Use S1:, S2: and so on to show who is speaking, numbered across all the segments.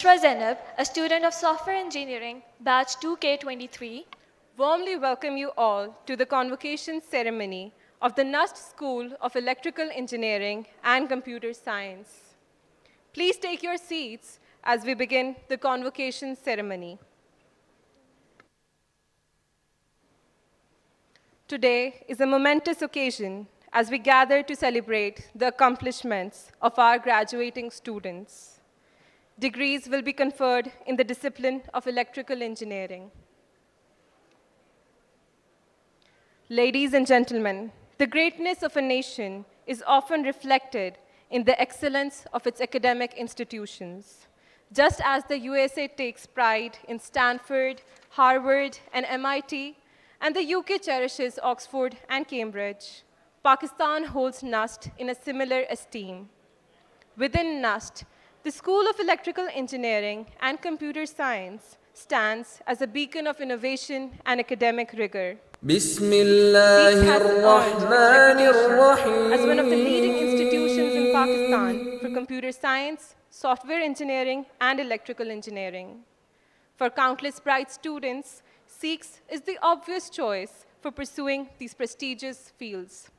S1: Bushra Zainab, a student of Software Engineering, Batch 2K23,
S2: warmly welcome you all to the convocation ceremony of the NUST School of Electrical Engineering and Computer Science. Please take your seats as we begin the convocation ceremony. Today is a momentous occasion as we gather to celebrate the accomplishments of our graduating students. Degrees will be conferred in the discipline of electrical engineering. Ladies and gentlemen, the greatness of a nation is often reflected in the excellence of its academic institutions. Just as the USA takes pride in Stanford, Harvard, and MIT, and the UK cherishes Oxford and Cambridge, Pakistan holds NUST in a similar esteem. Within NUST, the School of Electrical Engineering and Computer Science stands as a beacon of innovation and academic rigor.
S3: بسم
S2: SEEX
S3: الله
S2: has earned its
S3: الرحمن
S2: reputation as one of the leading institutions in
S3: الرحيم
S2: Pakistan for computer science, software engineering, and electrical engineering. For countless bright students, SEEX is the obvious choice for pursuing these prestigious fields.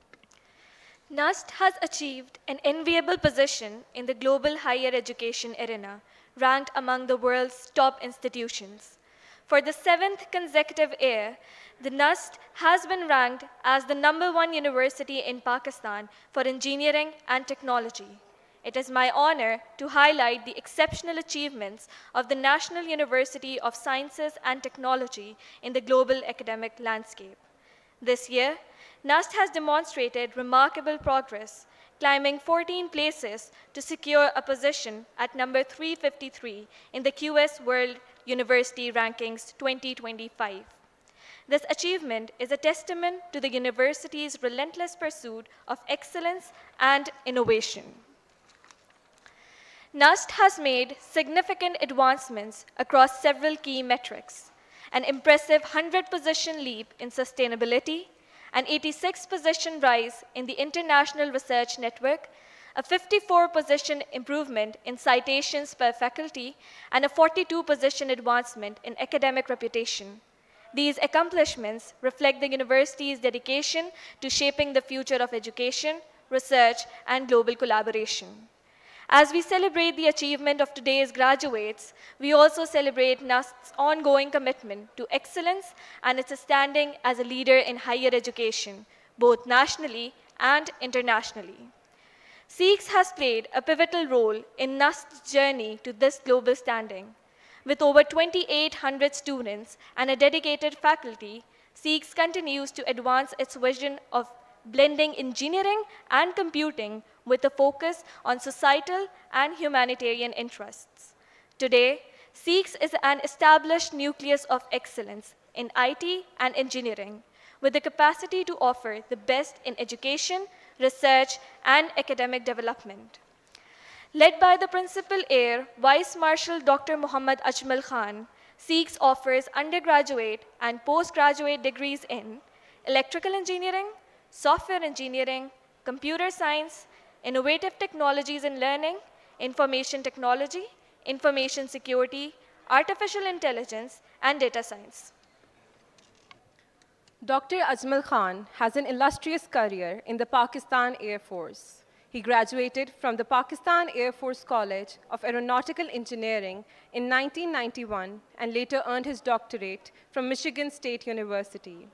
S1: NUST has achieved an enviable position in the global higher education arena, ranked among the world's top institutions. For the seventh consecutive year, the NUST has been ranked as the #1 university in Pakistan for engineering and technology. It is my honor to highlight the exceptional achievements of the National University of Sciences and Technology in the global academic landscape. This year, NUST has demonstrated remarkable progress, climbing 14 places to secure a position at number 353 in the QS World University Rankings 2025. This achievement is a testament to the university's relentless pursuit of excellence and innovation. NUST has made significant advancements across several key metrics: an impressive 100-position leap in sustainability, an 86-position rise in the International Research Network, a 54-position improvement in citations per faculty, and a 42-position advancement in academic reputation. These accomplishments reflect the university's dedication to shaping the future of education, research, and global collaboration. As we celebrate the achievement of today's graduates, we also celebrate NUST's ongoing commitment to excellence and its standing as a leader in higher education, both nationally and internationally. SEEX has played a pivotal role in NUST's journey to this global standing. With over 2,800 students and a dedicated faculty, SEEX continues to advance its vision of blending engineering and computing with a focus on societal and humanitarian interests. Today, SEEX is an established nucleus of excellence in IT and engineering, with the capacity to offer the best in education, research, and academic development. Led by the Principal Heir, Vice Marshal Dr. Muhammad Ajmal Khan, SEEX offers undergraduate and postgraduate degrees in electrical engineering, software engineering, computer science, innovative technologies in learning, information technology, information security, artificial intelligence, and data science.
S2: Dr. Ajmal Khan has an illustrious career in the Pakistan Air Force. He graduated from the Pakistan Air Force College of Aeronautical Engineering in 1991 and later earned his doctorate from Michigan State University.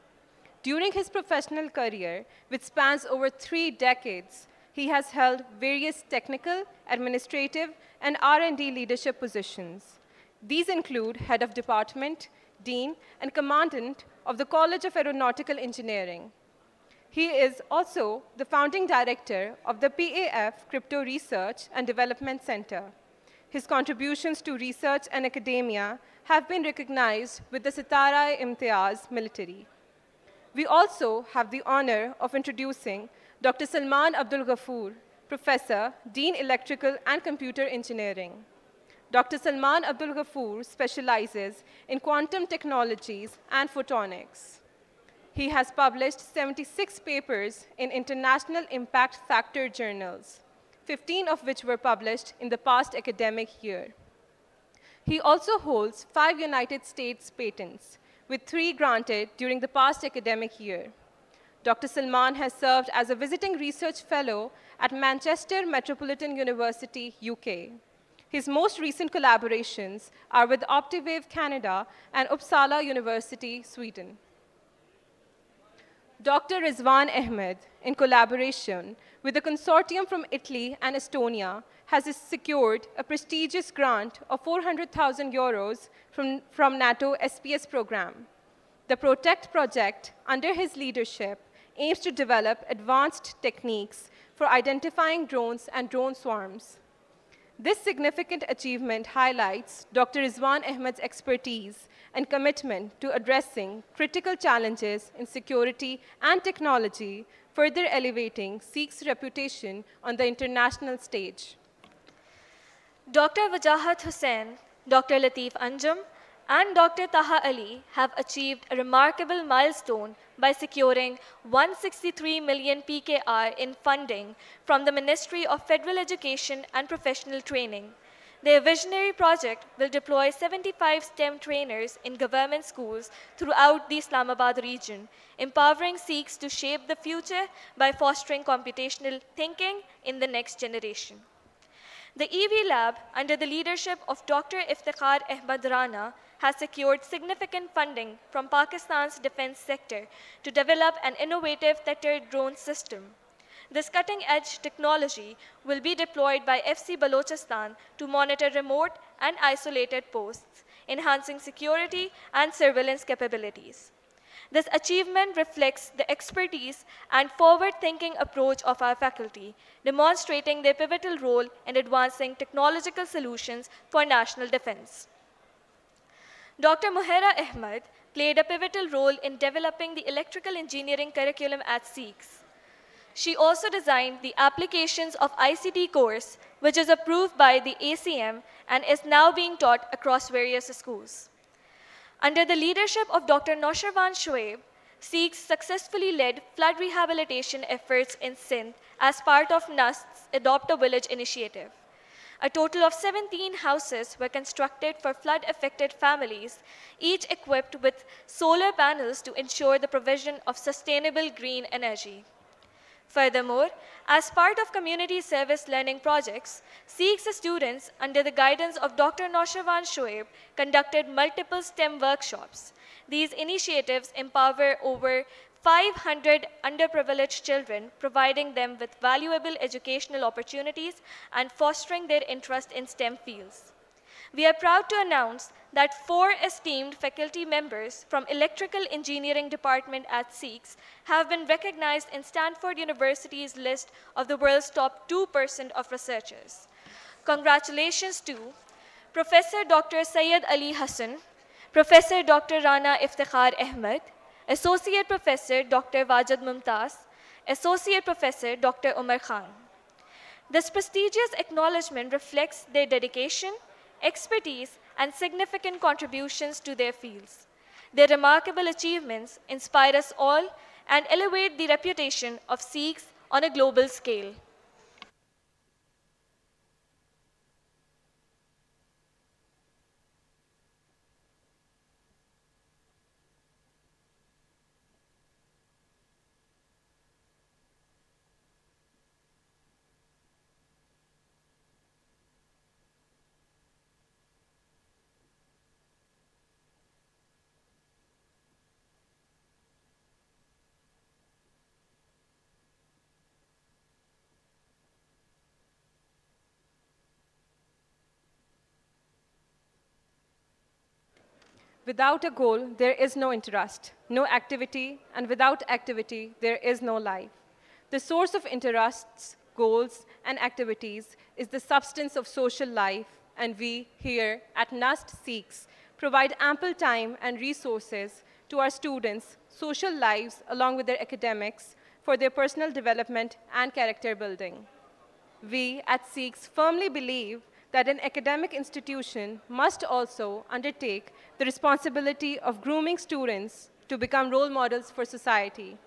S2: During his professional career, which spans over 3 decades, he has held various technical, administrative, and R&D leadership positions. These include head of department, dean, and commandant of the College of Aeronautical Engineering. He is also the founding director of the PAF Crypto Research and Development Center. His contributions to research and academia have been recognized with the Sitara-e-Imtiaz military. We also have the honor of introducing Dr. Salman Abdul Ghafoor, Professor, Dean Electrical and Computer Engineering. Dr. Salman Abdul Ghafoor specializes in quantum technologies and photonics. He has published 76 papers in international impact factor journals, 15 of which were published in the past academic year. He also holds 5 United States patents, with 3 granted during the past academic year. Dr. Salman has served as a visiting research fellow at Manchester Metropolitan University, UK. His most recent collaborations are with Optiwave Canada and Uppsala University, Sweden. Dr. Rizwan Ahmed, in collaboration with a consortium from Italy and Estonia, has secured a prestigious grant of 400,000 euros from NATO SPS program. The PROTECT project, under his leadership, aims to develop advanced techniques for identifying drones and drone swarms. This significant achievement highlights Dr. Rizwan Ahmed's expertise and commitment to addressing critical challenges in security and technology, further elevating SEEK's reputation on the international stage.
S1: Dr. Wajahat Hussain, Dr. Latif Anjum, and Dr. Taha Ali have achieved a remarkable milestone by securing 163 million PKR in funding from the Ministry of Federal Education and Professional Training. Their visionary project will deploy 75 STEM trainers in government schools throughout the Islamabad region, empowering Sikhs to shape the future by fostering computational thinking in the next generation. The EV Lab, under the leadership of Dr. Iftikhar Ahmad Rana, has secured significant funding from Pakistan's defense sector to develop an innovative tethered drone system. This cutting-edge technology will be deployed by FC Balochistan to monitor remote and isolated posts, enhancing security and surveillance capabilities. This achievement reflects the expertise and forward-thinking approach of our faculty, demonstrating their pivotal role in advancing technological solutions for national defense. Dr. Muhaira Ahmed played a pivotal role in developing the electrical engineering curriculum at SEEKS. She also designed the applications of ICT course, which is approved by the ACM and is now being taught across various schools. Under the leadership of Dr. Noshirwan Shoaib, SEEKS successfully led flood rehabilitation efforts in Sindh as part of NUST's Adopt a Village initiative. A total of 17 houses were constructed for flood-affected families, each equipped with solar panels to ensure the provision of sustainable green energy. Furthermore, as part of community service learning projects, SEEKS students, under the guidance of Dr. Noshirwan Shoaib, conducted multiple STEM workshops. These initiatives empower over 500 underprivileged children, providing them with valuable educational opportunities and fostering their interest in STEM fields. We are proud to announce that 4 esteemed faculty members from Electrical Engineering Department at SEEKS have been recognized in Stanford University's list of the world's top 2% of researchers. Congratulations to Professor Dr. Syed Ali Hassan, Professor Dr. Rana Iftikhar Ahmed, Associate Professor Dr. Wajid Mumtaz, Associate Professor Dr. Umar Khan. This prestigious acknowledgement reflects their dedication, expertise, and significant contributions to their fields. Their remarkable achievements inspire us all and elevate the reputation of SEEKS on a global scale.
S2: Without a goal, there is no interest, no activity, and without activity, there is no life. The source of interests, goals, and activities is the substance of social life, and we here at NUST SEEKS provide ample time and resources to our students' social lives along with their academics for their personal development and character building. We at SEEKS firmly believe that an academic institution must also undertake the responsibility of grooming students to become role models for society.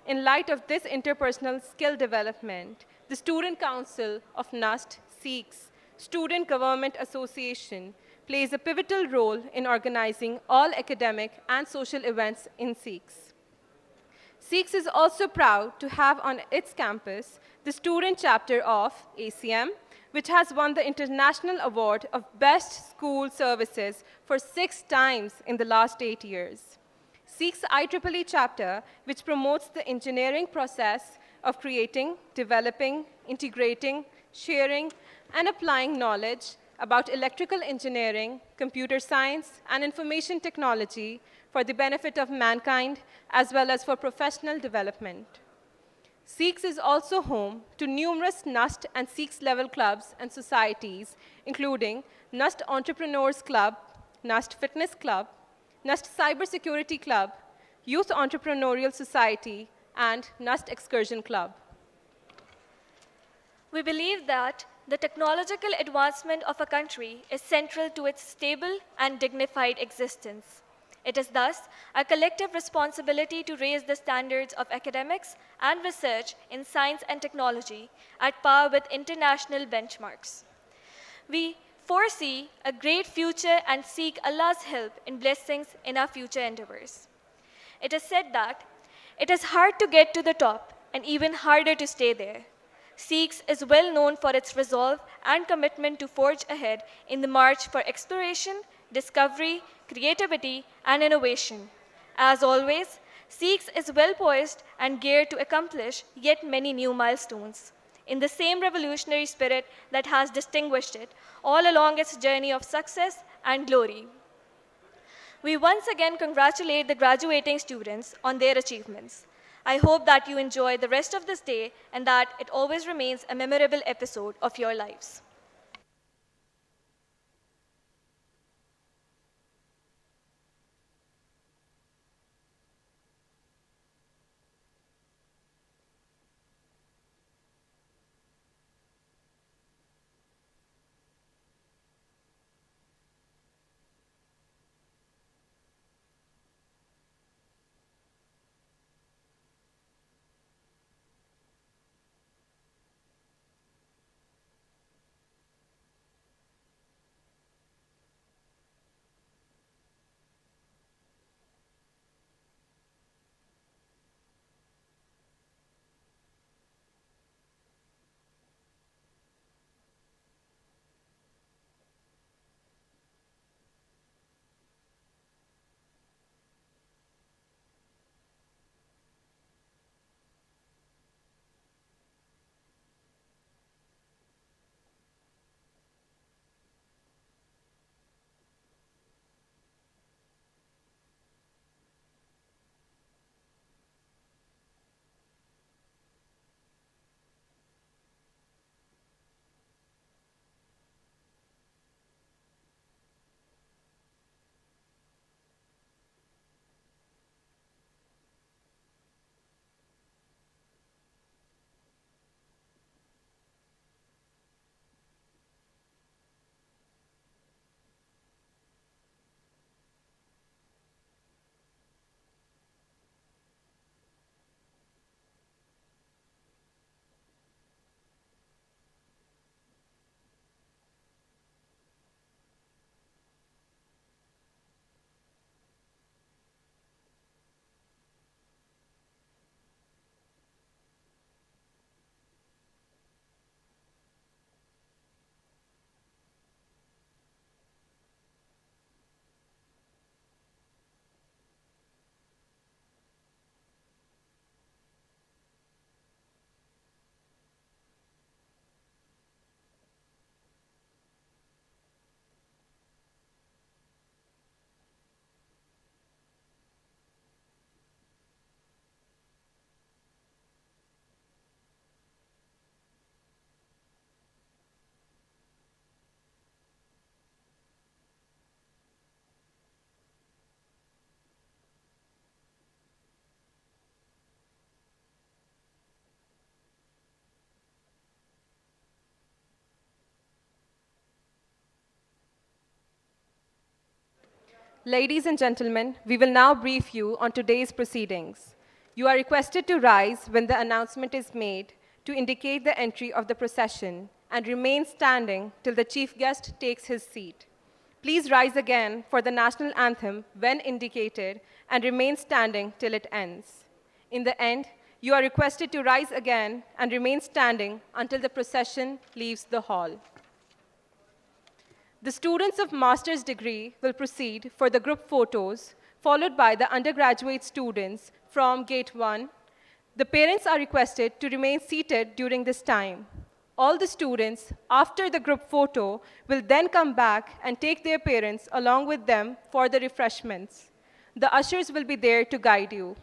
S2: In light of this interpersonal skill development, the Student Council of NUST SEEKS Student Government Association plays a pivotal role in organizing all academic and social events in SEEKS. SEEKS is also proud to have on its campus the student chapter of ACM, which has won the International Award of Best School Services for 6 times in the last 8 years. SEEKS IEEE chapter, which promotes the engineering process of creating, developing, integrating, sharing, and applying knowledge about electrical engineering, computer science, and information technology for the benefit of mankind, as well as for professional development. SEEKS is also home to numerous NUST and SEEKS level clubs and societies, including NUST Entrepreneurs Club, NUST Fitness Club, NUST Cybersecurity Club, Youth Entrepreneurial Society, and NUST Excursion Club.
S1: We believe that the technological advancement of a country is central to its stable and dignified existence. It is thus our collective responsibility to raise the standards of academics and research in science and technology at par with international benchmarks. We foresee a great future and seek Allah's help and blessings in our future endeavors. It is said that it is hard to get to the top and even harder to stay there. SEEKS is well known for its resolve and commitment to forge ahead in the march for exploration, discovery, creativity, and innovation. As always, SEEKS is well poised and geared to accomplish yet many new milestones in the same revolutionary spirit that has distinguished it all along its journey of success and glory. We once again congratulate the graduating students on their achievements. I hope that you enjoy the rest of this day and that it always remains a memorable episode of your lives.
S2: Ladies and gentlemen, we will now brief you on today's proceedings. You are requested to rise when the announcement is made to indicate the entry of the procession and remain standing till the chief guest takes his seat. Please rise again for the national anthem when indicated and remain standing till it ends. In the end, you are requested to rise again and remain standing until the procession leaves the hall. The students of master's degree will proceed for the group photos, followed by the undergraduate students from Gate 1. The parents are requested to remain seated during this time. All the students, after the group photo, will then come back and take their parents along with them for the refreshments. The ushers will be there to guide you.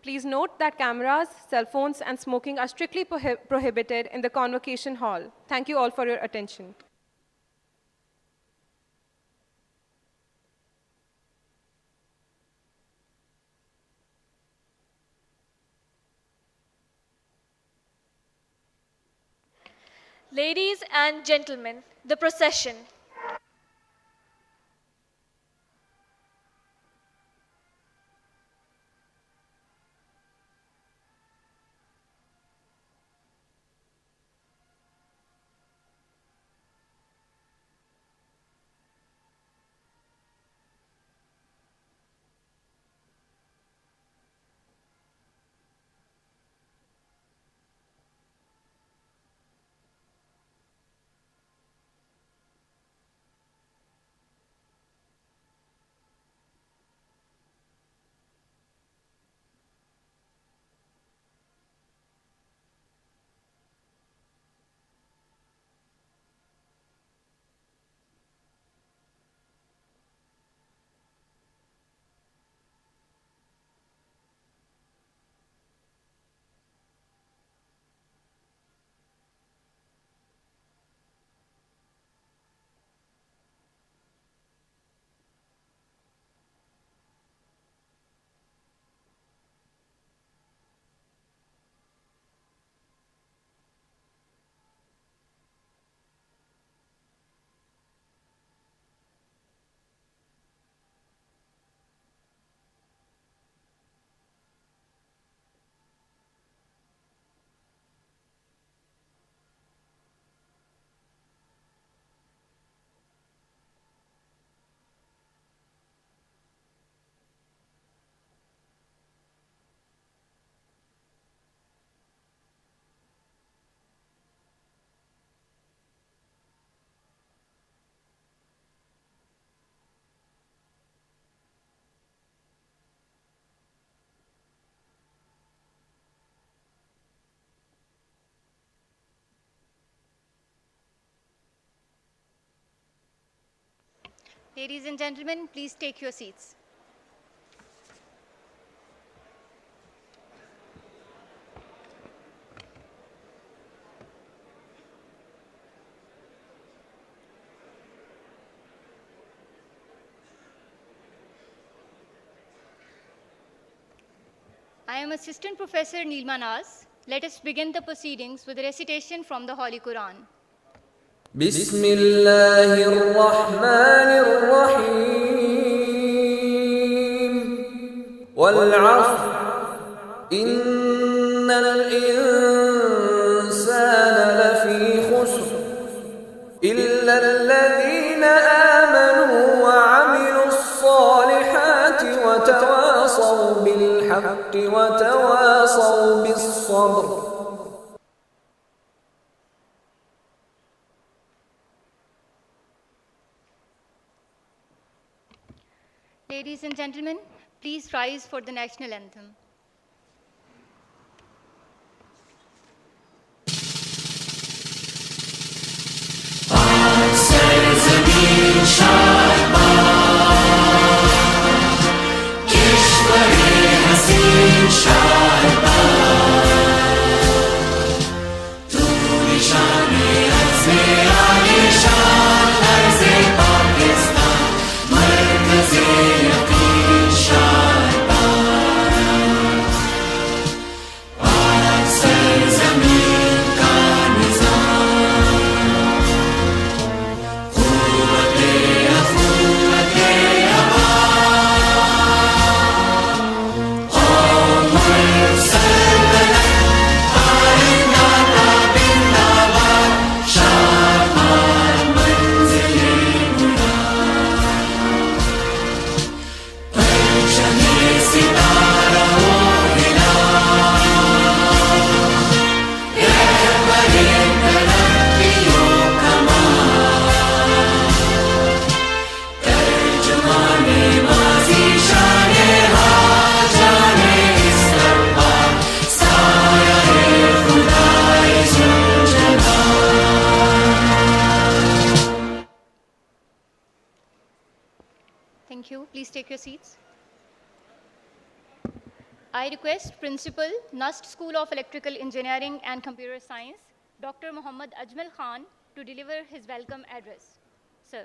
S2: Please note that cameras, cell phones, and smoking are strictly prohibited in the convocation hall. Thank you all for your attention.
S1: Ladies and gentlemen, the procession.
S3: Ladies and gentlemen, please take your seats. I am Assistant Professor Neelma Naz. Let us begin the proceedings with a recitation from the Holy Quran.
S4: بسم الله الرحمن الرحيم والعصر إن الإنسان لفي خسر إلا الذين آمنوا وعملوا الصالحات وتواصوا بالحق وتواصوا بالصبر.
S3: Ladies and gentlemen, please rise for the national anthem. Thank you. Please take your seats. I request Principal, NUST School of Electrical Engineering and Computer Science, Dr. Muhammad Ajmal Khan, to deliver his welcome address. Sir.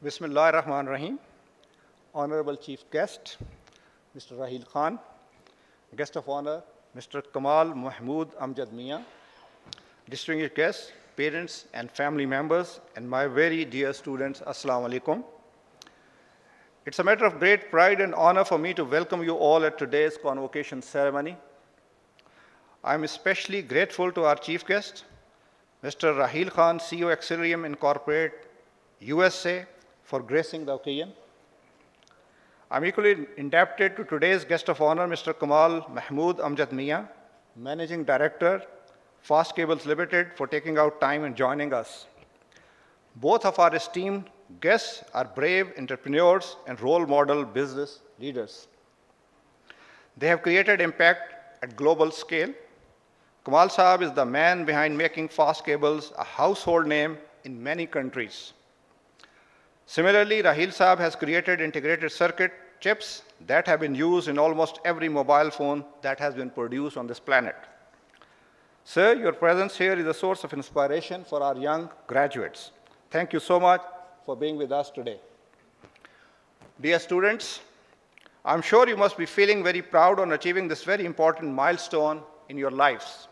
S5: Bismillah ar-Rahman Rahim. Honorable Chief Guest, Mr. Rahil Khan, Guest of Honor, Mr. Kamal Mahmood Amjad Mian, distinguished guests, parents and family members, and my very dear students, Assalamu alaikum. It's a matter of great pride and honor for me to welcome you all at today's convocation ceremony. I'm especially grateful to our chief guest, Mr. Rahil Khan, CEO Excellium Incorporate, USA, for gracing the occasion. I'm equally indebted to today's guest of honor, Mr. Kamal Mahmood Amjad Mian, Managing Director, Fast Cables Limited, for taking out time and joining us. Both of our esteemed guests are brave entrepreneurs and role model business leaders. They have created impact at global scale. Kamal Saab is the man behind making fast cables a household name in many countries. Similarly, Rahil Saab has created integrated circuit chips that have been used in almost every mobile phone that has been produced on this planet. Sir, your presence here is a source of inspiration for our young graduates. Thank you so much for being with us today. Dear students, I'm sure you must be feeling very proud on achieving this very important milestone in your lives.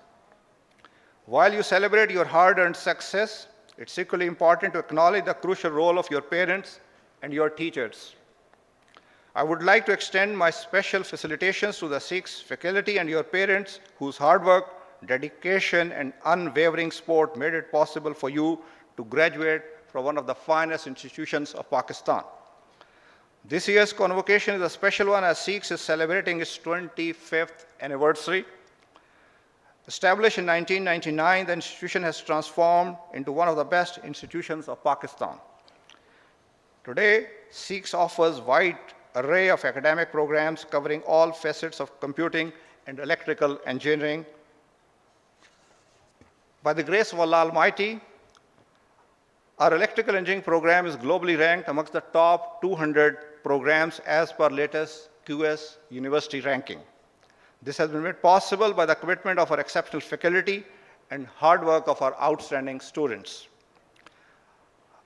S5: While you celebrate your hard-earned success, it's equally important to acknowledge the crucial role of your parents and your teachers. I would like to extend my special felicitations to the SEEKS faculty and your parents whose hard work, dedication, and unwavering support made it possible for you to graduate from one of the finest institutions of Pakistan. This year's convocation is a special one as SEEKS is celebrating its 25th anniversary. Established in 1999, the institution has transformed into one of the best institutions of Pakistan. Today, SEEKS offers a wide array of academic programs covering all facets of computing and electrical engineering. By the grace of Allah Almighty, our electrical engineering program is globally ranked amongst the top 200 programs as per latest QS University ranking. This has been made possible by the commitment of our exceptional faculty and hard work of our outstanding students.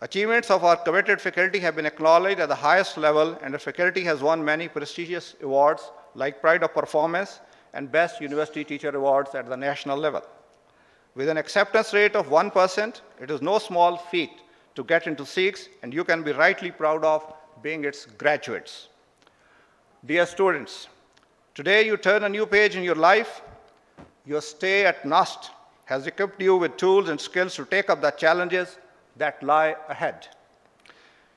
S5: Achievements of our committed faculty have been acknowledged at the highest level, and the faculty has won many prestigious awards like Pride of Performance and Best University Teacher Awards at the national level. With an acceptance rate of 1%, it is no small feat to get into SEEKS, and you can be rightly proud of being its graduates. Dear students, today you turn a new page in your life. Your stay at NUST has equipped you with tools and skills to take up the challenges that lie ahead.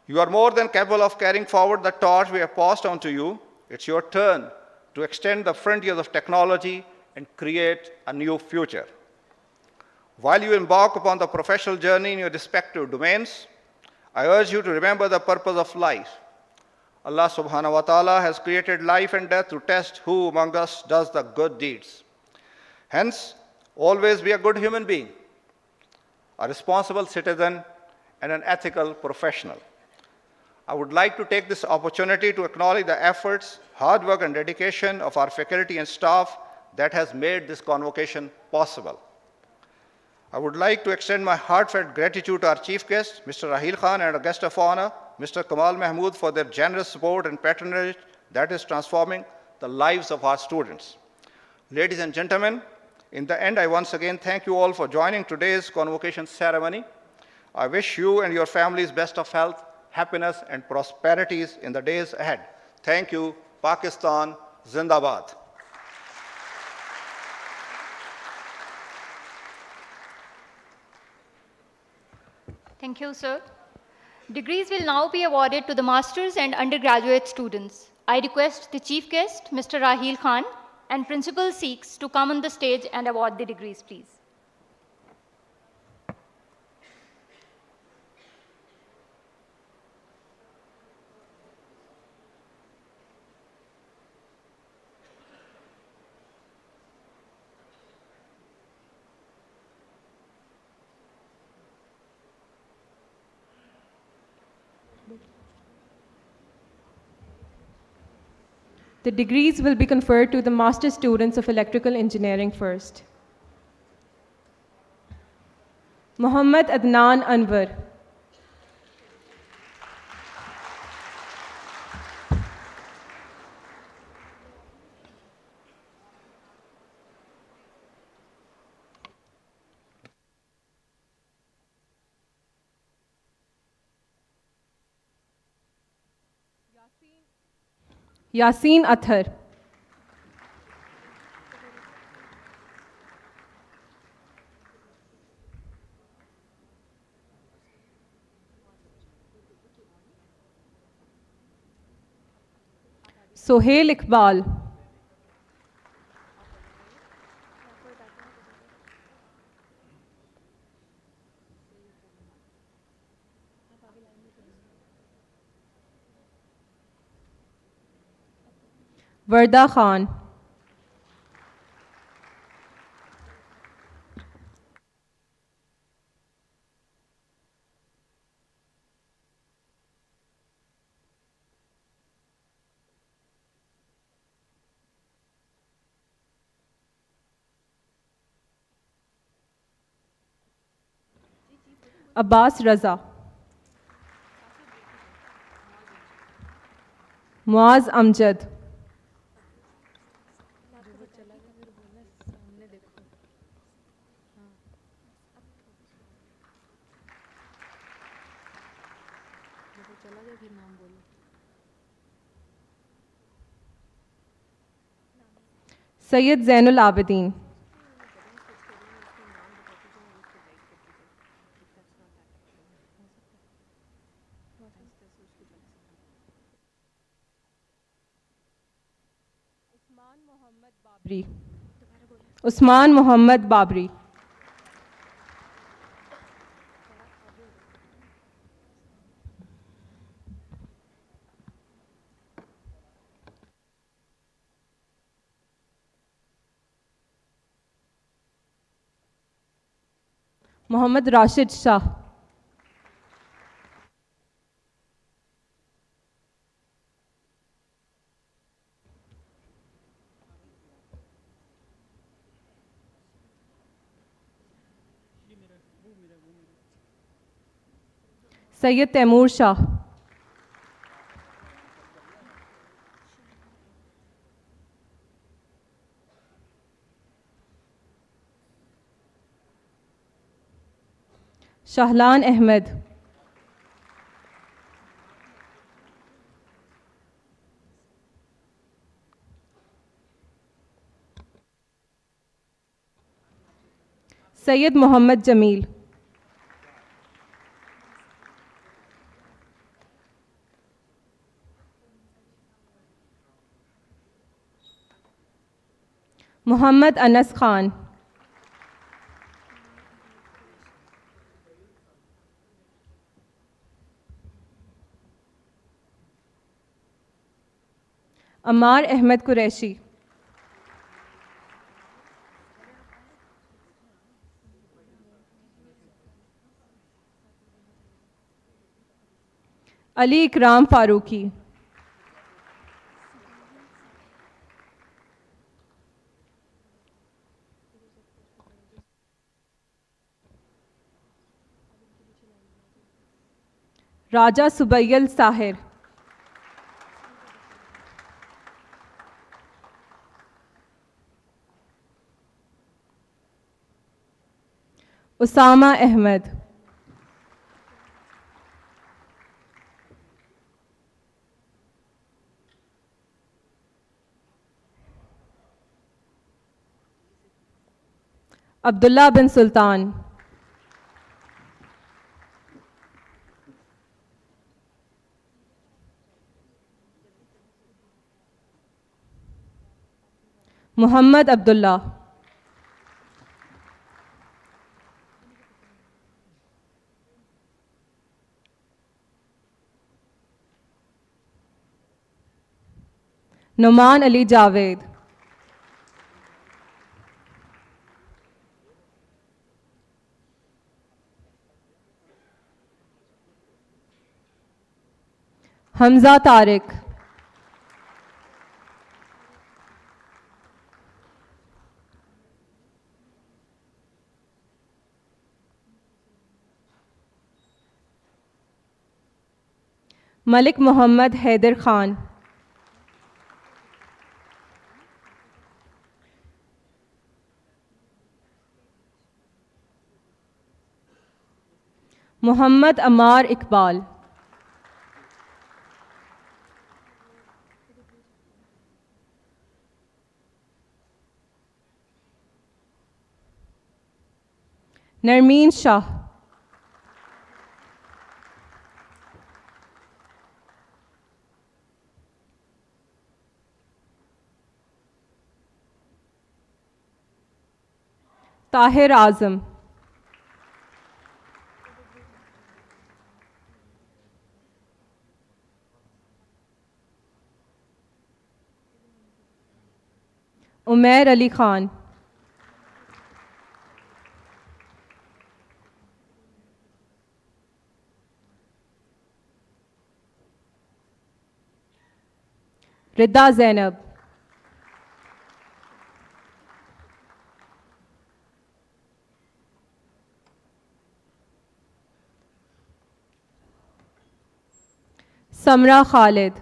S5: You are more than capable of carrying forward the torch we have passed on to you. It's your turn to extend the frontiers of technology and create a new future. While you embark upon the professional journey in your respective domains, I urge you to remember the purpose of life. Allah subhanahu wa ta'ala has created life and death to test who among us does the good deeds. Hence, always be a good human being, a responsible citizen, and an ethical professional. I would like to take this opportunity to acknowledge the efforts, hard work, and dedication of our faculty and staff that has made this convocation possible. I would like to extend my heartfelt gratitude to our chief guest, Mr. Rahil Khan, and our guest of honor, Mr. Kamal Mahmood, for their generous support and patronage that is transforming the lives of our students. Ladies and gentlemen, in the end, I once again thank you all for joining today's convocation ceremony. I wish you and your families best of health, happiness, and prosperities in the days ahead. Thank you. Pakistan, Zindabad.
S3: Thank you, sir. Degrees will now be awarded to the master's and undergraduate students. I request the chief guest, Mr. Rahil Khan, and Principal SEEKS to come on the stage and award the degrees, please.
S2: The degrees will be conferred to the master students of electrical engineering first. Muhammad Adnan Anwar. Yasin Athar. Sohail Iqbal. Varda Khan. Abbas Raza. Muaz Amjad. Sayyid Zainul Abidin. Usman Muhammad Babri. Muhammad Rashid Shah. Sayyid Taimur Shah. Shahlan Ahmed. Sayyid Muhammad Jameel. Muhammad Anas Khan. Ammar Ahmed Qureshi. Ali Ikram Farooqi. Raja Subayal Sahir. Usama Ahmed. Abdullah bin Sultan. Muhammad Abdullah. Noman Ali Javed. Hamza Tariq. Malik Muhammad Haider Khan, Muhammad Amar Iqbal, Narmeen Shah, Tahir Azam, Umair Ali Khan, Rida Zainab, Samra Khalid,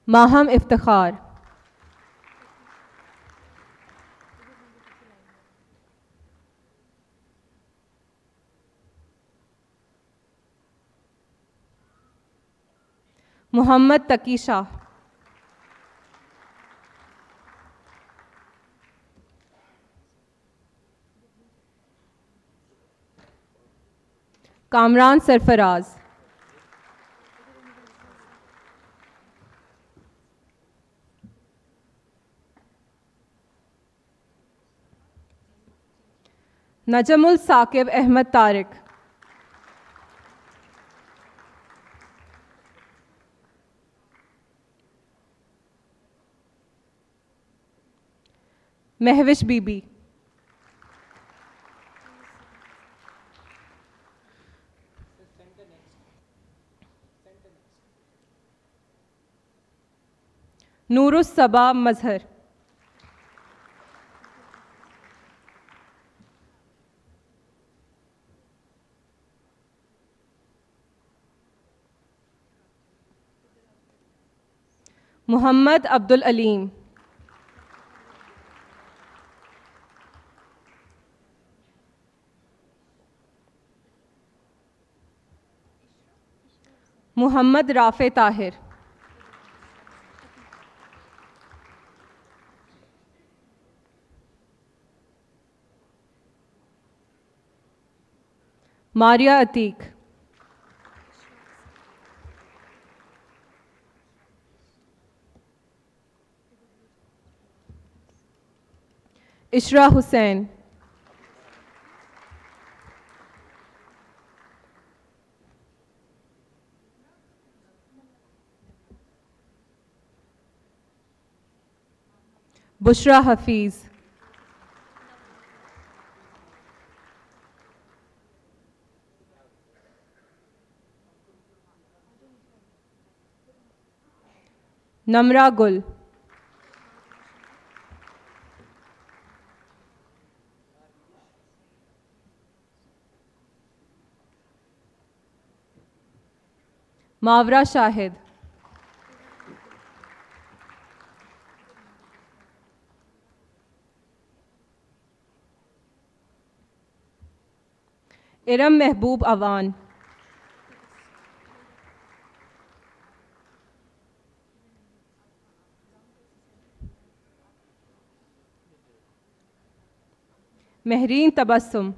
S2: Maham Iftikhar, Muhammad Taqi Shah, Kamran Sarfaraz, Najamul Saqib Ahmed Tariq, Mehwish Bibi, Nurus Sabah Mazhar, Muhammad Abdul Alim, Muhammad Rafe Tahir, Maria Atiq, Ishra Hussain, Bushra Hafiz, Namra Gul, Mawra Shahid, Iram Mehboob Awan, Mehreen Tabassum,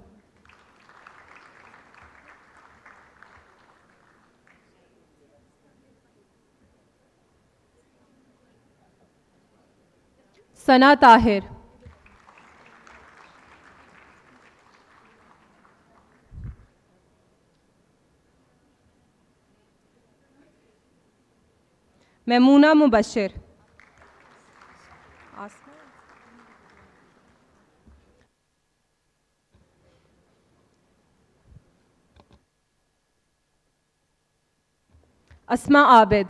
S2: Sana Tahir, Maimoona Mubashir, Asma Abid,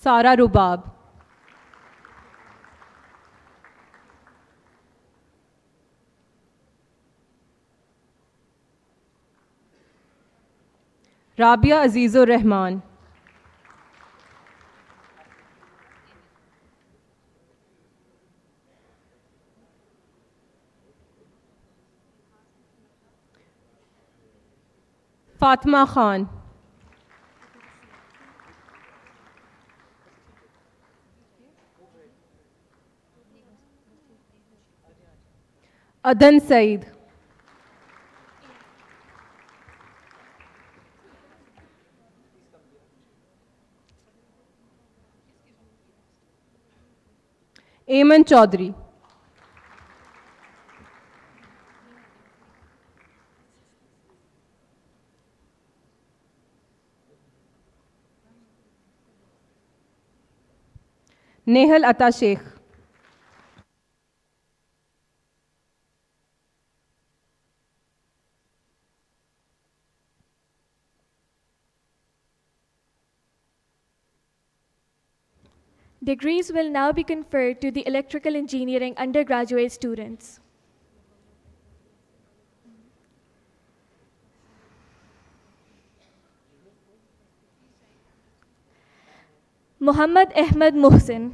S2: Sara Rubab. Rabia Azizur Rahman. Fatima Khan. Adan Saeed. Ayman Chaudhary. Nehal Ata Sheikh.
S1: Degrees will now be conferred to the electrical engineering undergraduate students. Muhammad Ahmed Mohsin.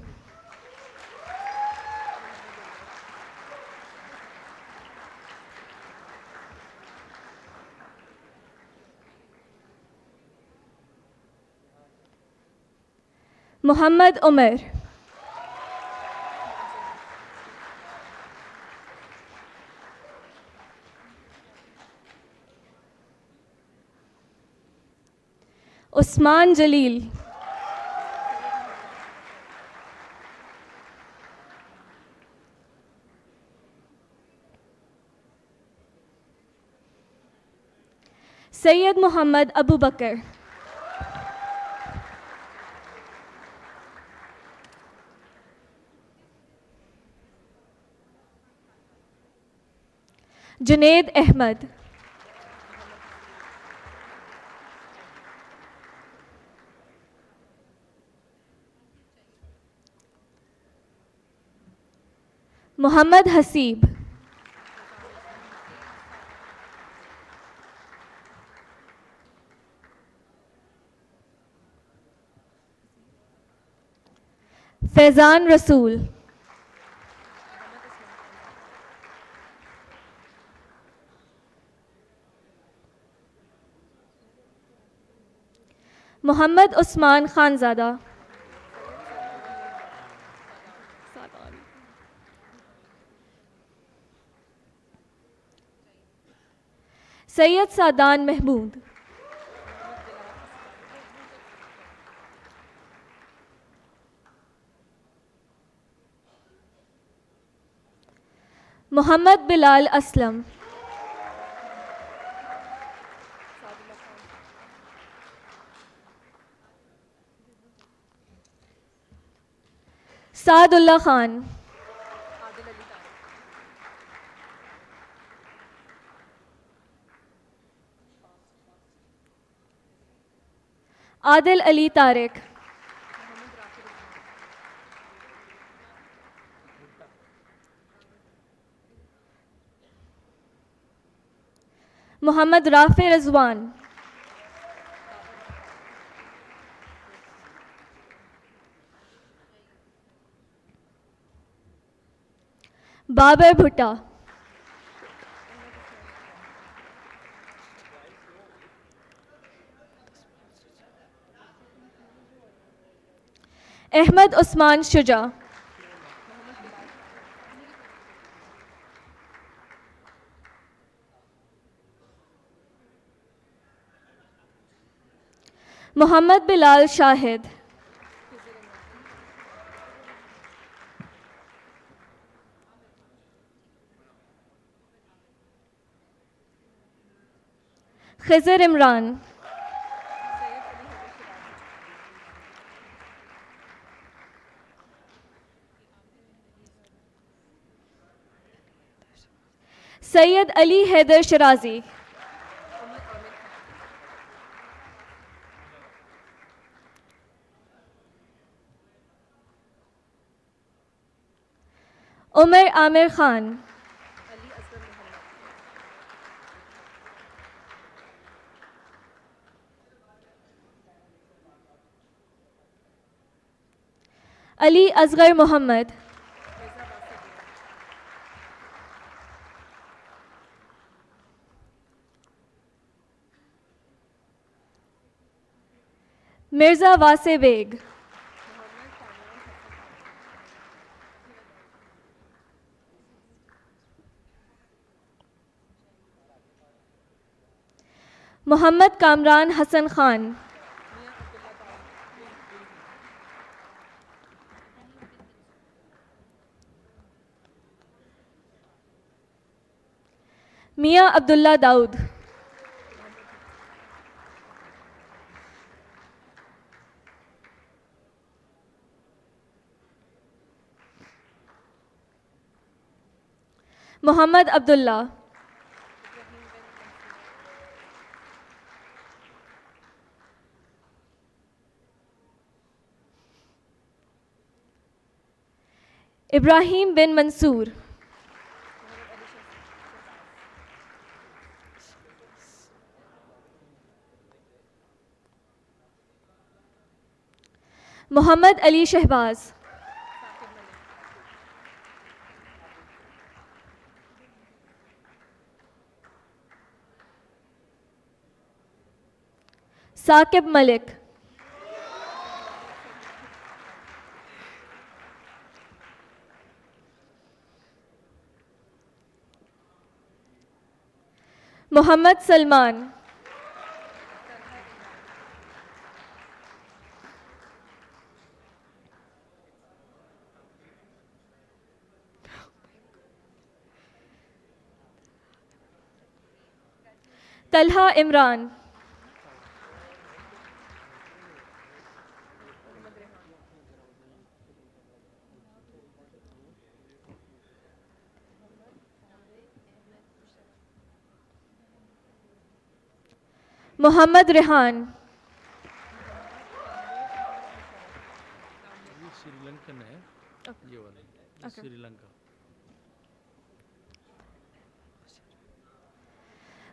S1: Muhammad Umar. Usman Jalil. Sayyid Muhammad Abu Bakr. Junaid Ahmed. Muhammad Hasib. Faizan Rasool. Muhammad Usman Khanzada. Sayyid Sadan Mahmood. Muhammad Bilal Aslam. Saadullah Khan. Adil Ali Tariq. Muhammad Rafi Rizwan. Babar Bhutta. Ahmed Usman Shuja. Muhammad Bilal Shahid. Khizr Imran. Sayyid Ali Haider Shirazi. Umar Amir Khan, Ali Asghar Muhammad, Mirza Wase Beg, Muhammad Kamran Hassan Khan, Mia Abdullah Daud, Muhammad Abdullah, Ibrahim bin Mansoor, Muhammad Ali Shehbaz, Saqib Malik, Muhammad Salman, Talha Imran, Muhammad Rehan,
S6: Sri Lankan है ये वाला Sri Lanka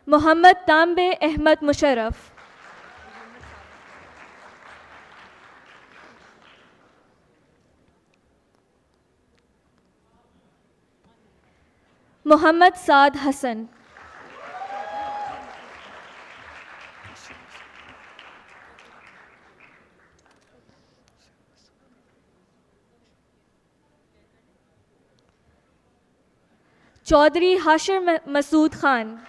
S1: Muhammad Tambe Ahmad Musharraf, Muhammad Saad Hassan, Chaudhry Hashir Masood Khan,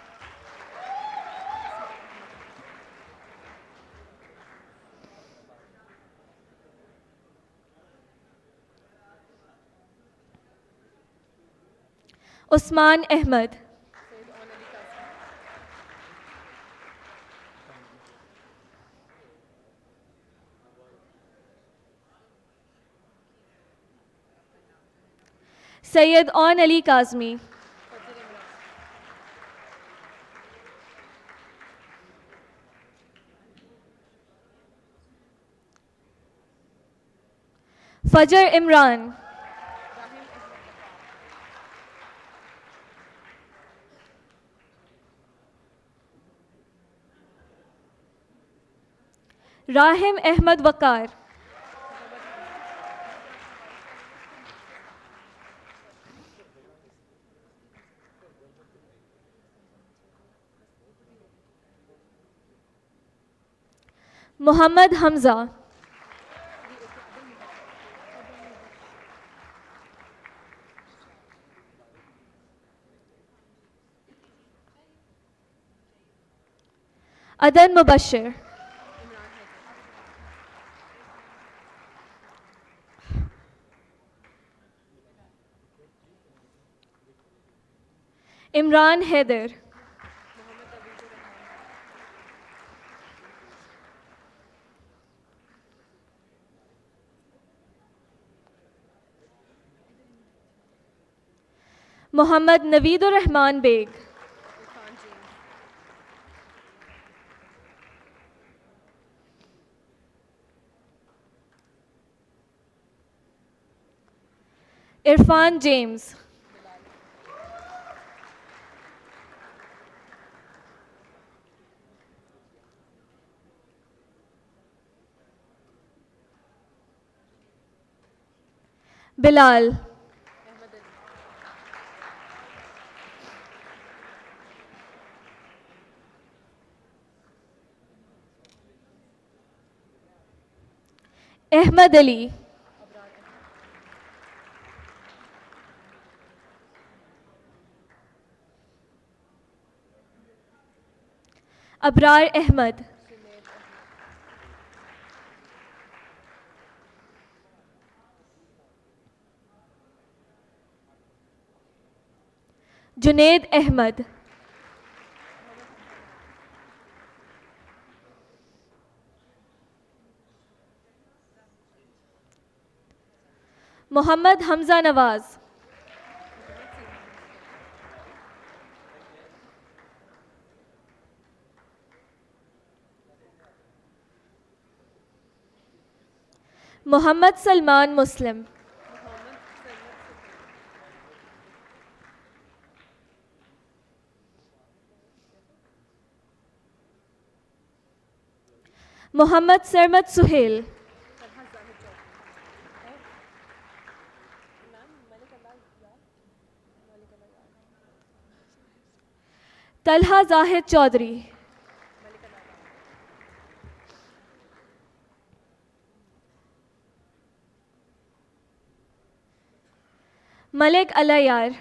S1: Usman Ahmad, Sayyid Aun Ali Kazmi, Fajr Imran, Rahim Ahmad Waqar, Muhammad Hamza, Adan Mubashir, Imran Haider, Muhammad Naveedur Rahman Beg, Irfan James, Bilal. Ahmed Ali. Abrar Ahmed. Junaid Ahmed. Mohammad Hamza Nawaz. Mohammad Salman Muslim. Mohammad Sermat Suhail. Talha Zahid Chaudhry. Malik Alayar.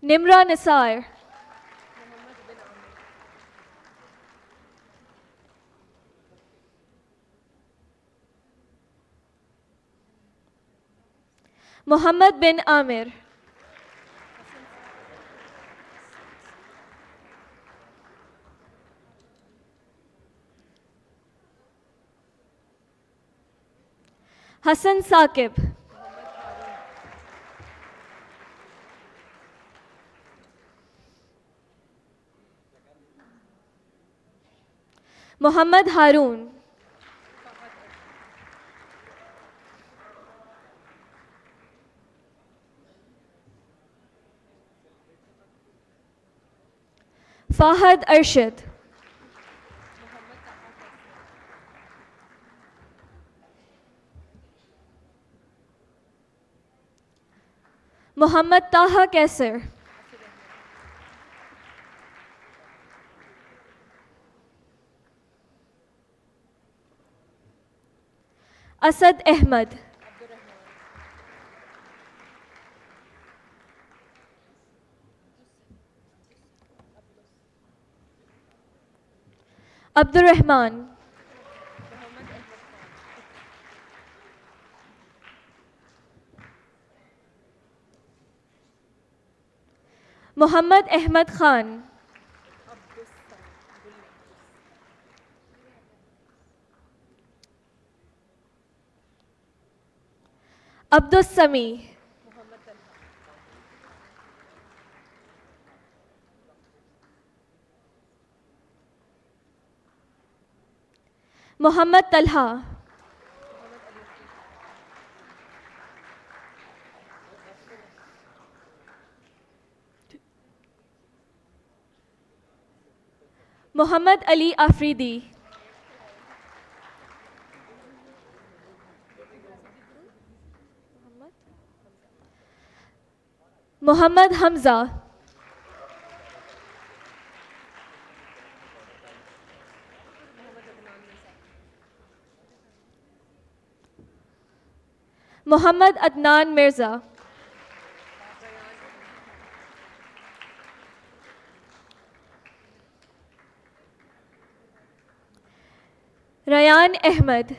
S1: Nimra Nisar. Muhammad bin Amir. Hassan Saqib. Muhammad Harun. Fahad Arshid. Muhammad Taha Kaisar. Asad Ahmed. Abdurrahman. Muhammad Ahmed Khan. Abdus Sami. Muhammad Talha. Muhammad Ali Afridi. Muhammad Hamza. Muhammad Adnan Mirza. Rayan Ahmed.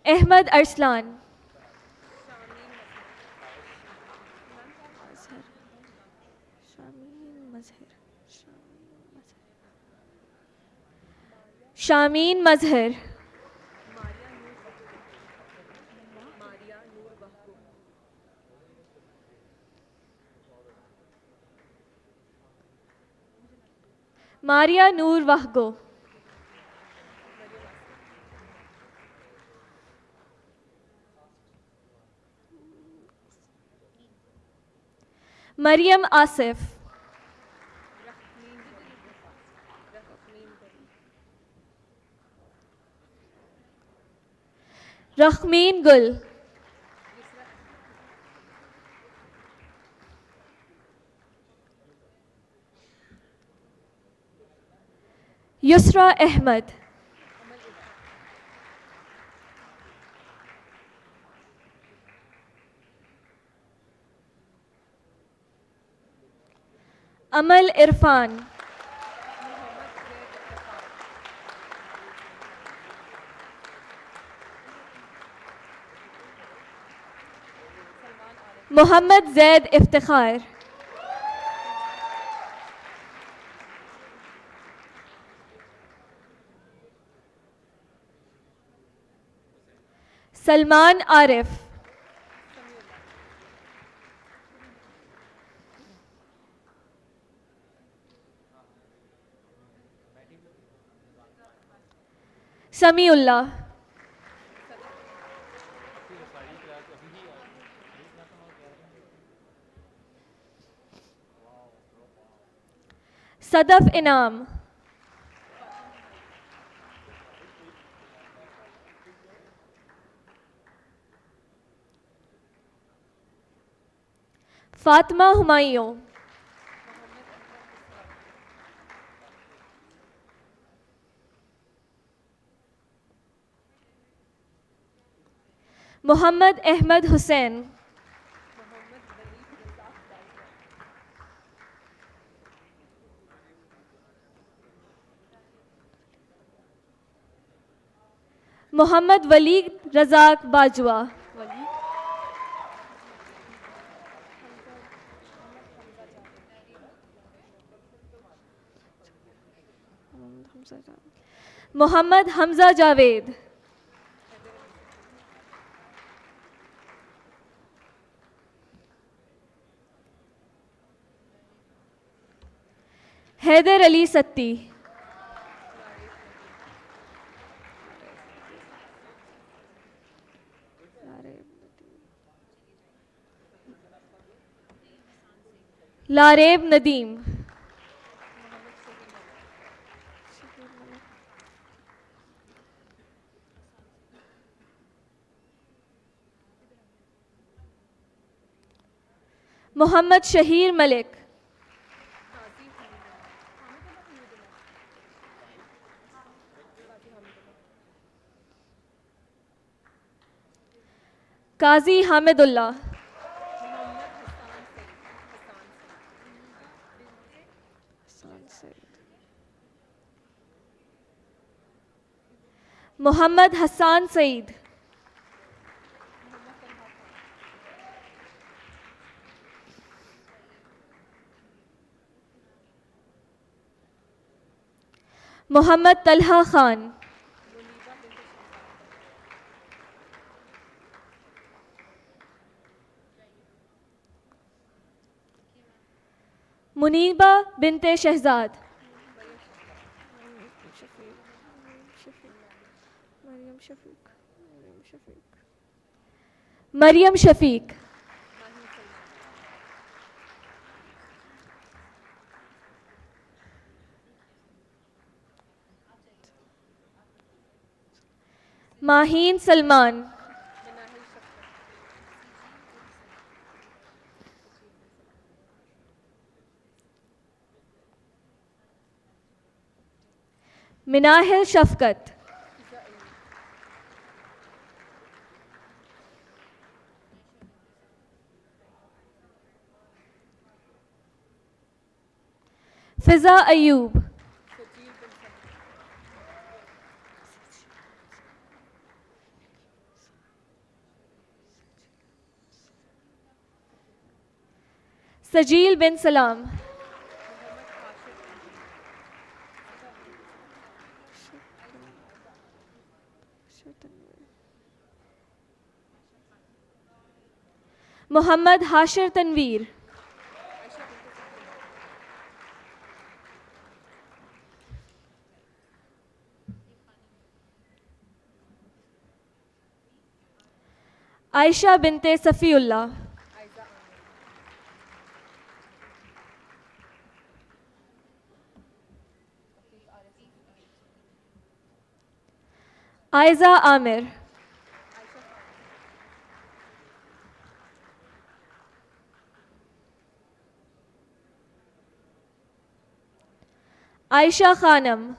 S1: Ahmed Arslan. Shameen Mazhar. Maria Noor Wahgo. Maryam Asif. Rakhmeen Gul. Yusra Ahmed. Amal Irfan. Muhammad Zaid Iftikhar. Salman Arif. Samiullah. Sadaf Inam. Fatima Humayun. Muhammad Ahmed Hussain. Muhammad Waleed Razak Bajwa. Muhammad Hamza Javed. Haider Ali Satti. Lareb Nadeem. Muhammad Shahir Malik. Qazi Hamidullah. Muhammad Hassan Saeed. Muhammad Talha Khan. Muniba Binte Shehzad. Maryam Shafiq. Maheen Salman. Minahil Shafqat. Fiza Ayub. Sajil bin Salam. Muhammad Hashir Tanveer. Aisha binte Safiullah. Aiza Amir. Aisha Khanam.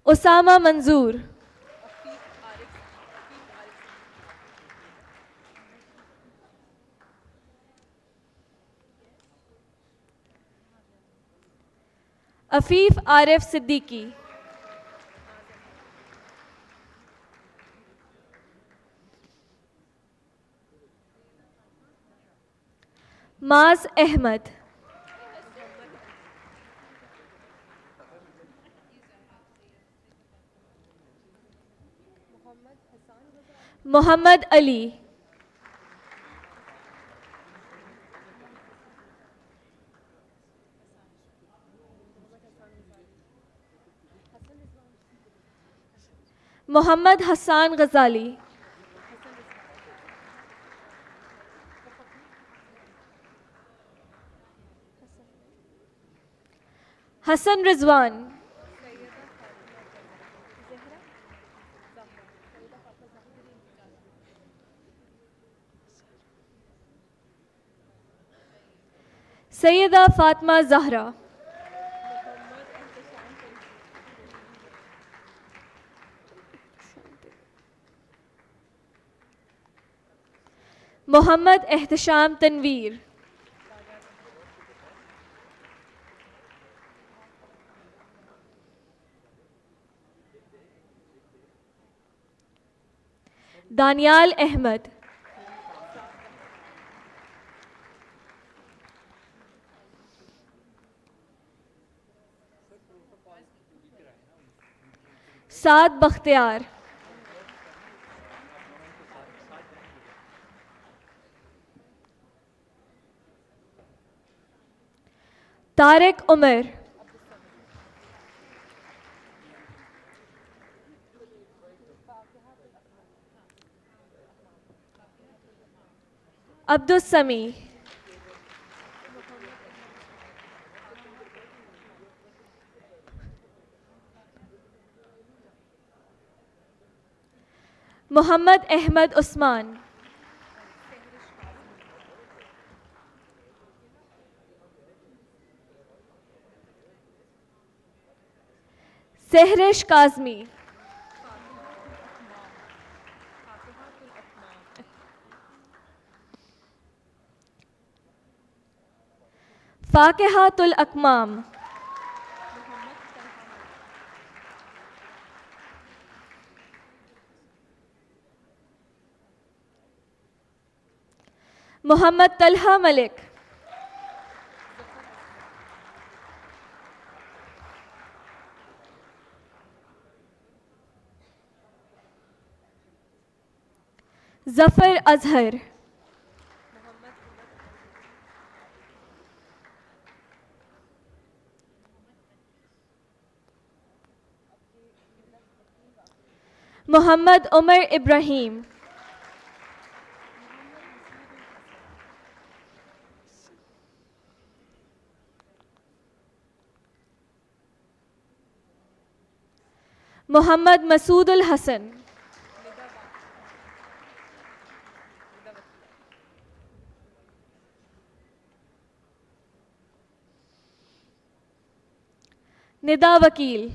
S1: Osama Manzoor. Afif Arif Siddiqui. Maz Ahmed. Muhammad Ali. Muhammad Hassan Ghazali. Hassan Rizwan. Sayyida Fatma Zahra. Muhammad Ehtisham Tanveer. Danial Ahmed. Saad Bakhtiar. Tariq Umar. Abdul Sami. Muhammad Ahmed Usman. Sehrish Kazmi. Fakihatul Akmam. Muhammad Talha Malik. Zafar Azhar. Muhammad Umar Ibrahim. Muhammad Masoodul Hassan. Nida Vakil.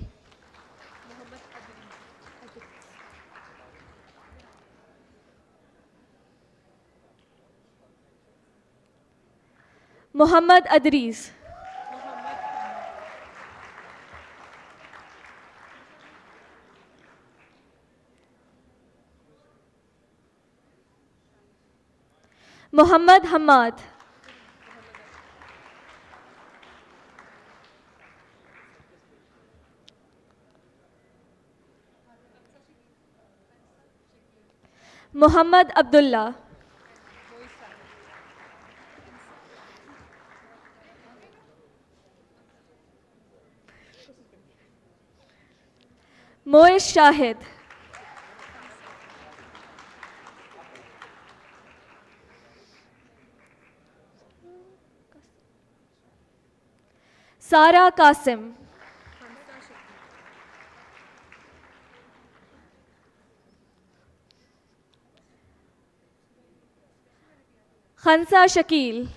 S1: Muhammad Adris. Muhammad Hamad. Muhammad Abdullah. Moish Shahid. Sara Qasim. Khansa Shakil.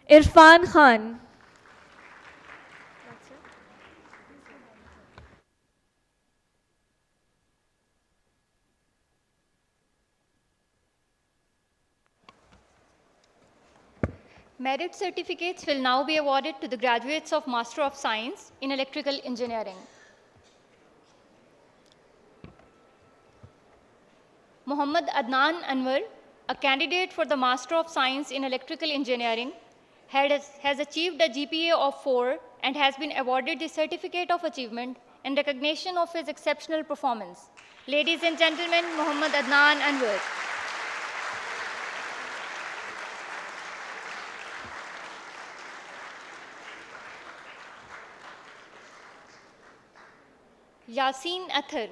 S1: Irfan Khan.
S3: Merit certificates will now be awarded to the graduates of Master of Science in Electrical Engineering. Muhammad Adnan Anwar, a candidate for the Master of Science in Electrical Engineering, has achieved a GPA of 4 and has been awarded the Certificate of Achievement in recognition of his exceptional performance. Ladies and gentlemen, Muhammad Adnan Anwar. Yasin Athar,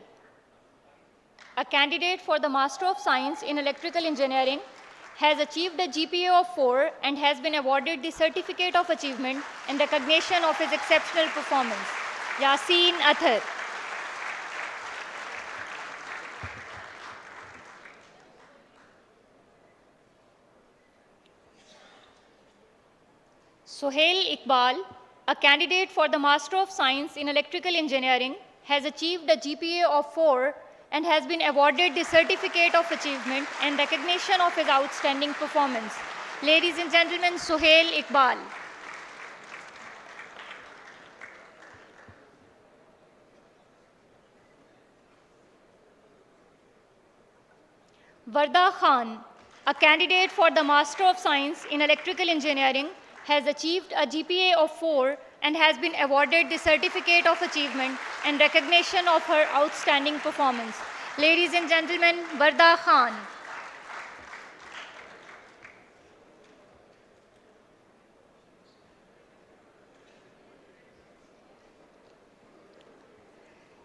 S3: a candidate for the Master of Science in Electrical Engineering, has achieved a GPA of 4 and has been awarded the Certificate of Achievement in recognition of his exceptional performance. Yasin Athar. Sohail Iqbal, a candidate for the Master of Science in Electrical Engineering, has achieved a GPA of 4 and has been awarded the Certificate of Achievement in recognition of his outstanding performance. Ladies and gentlemen, Sohail Iqbal. Varda Khan, a candidate for the Master of Science in Electrical Engineering, has achieved a GPA of 4 and has been awarded the Certificate of Achievement in recognition of her outstanding performance. Ladies and gentlemen, Varda Khan.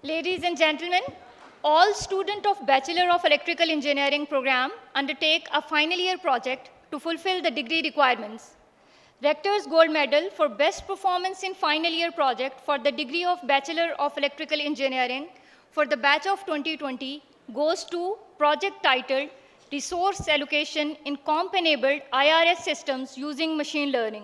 S3: Ladies and gentlemen, all students of Bachelor of Electrical Engineering program undertake a final year project to fulfill the degree requirements. Rector's Gold Medal for Best Performance in Final Year Project for the degree of Bachelor of Electrical Engineering for the batch of 2020 goes to project titled Resource Allocation in Comp-Enabled IRS Systems Using Machine Learning.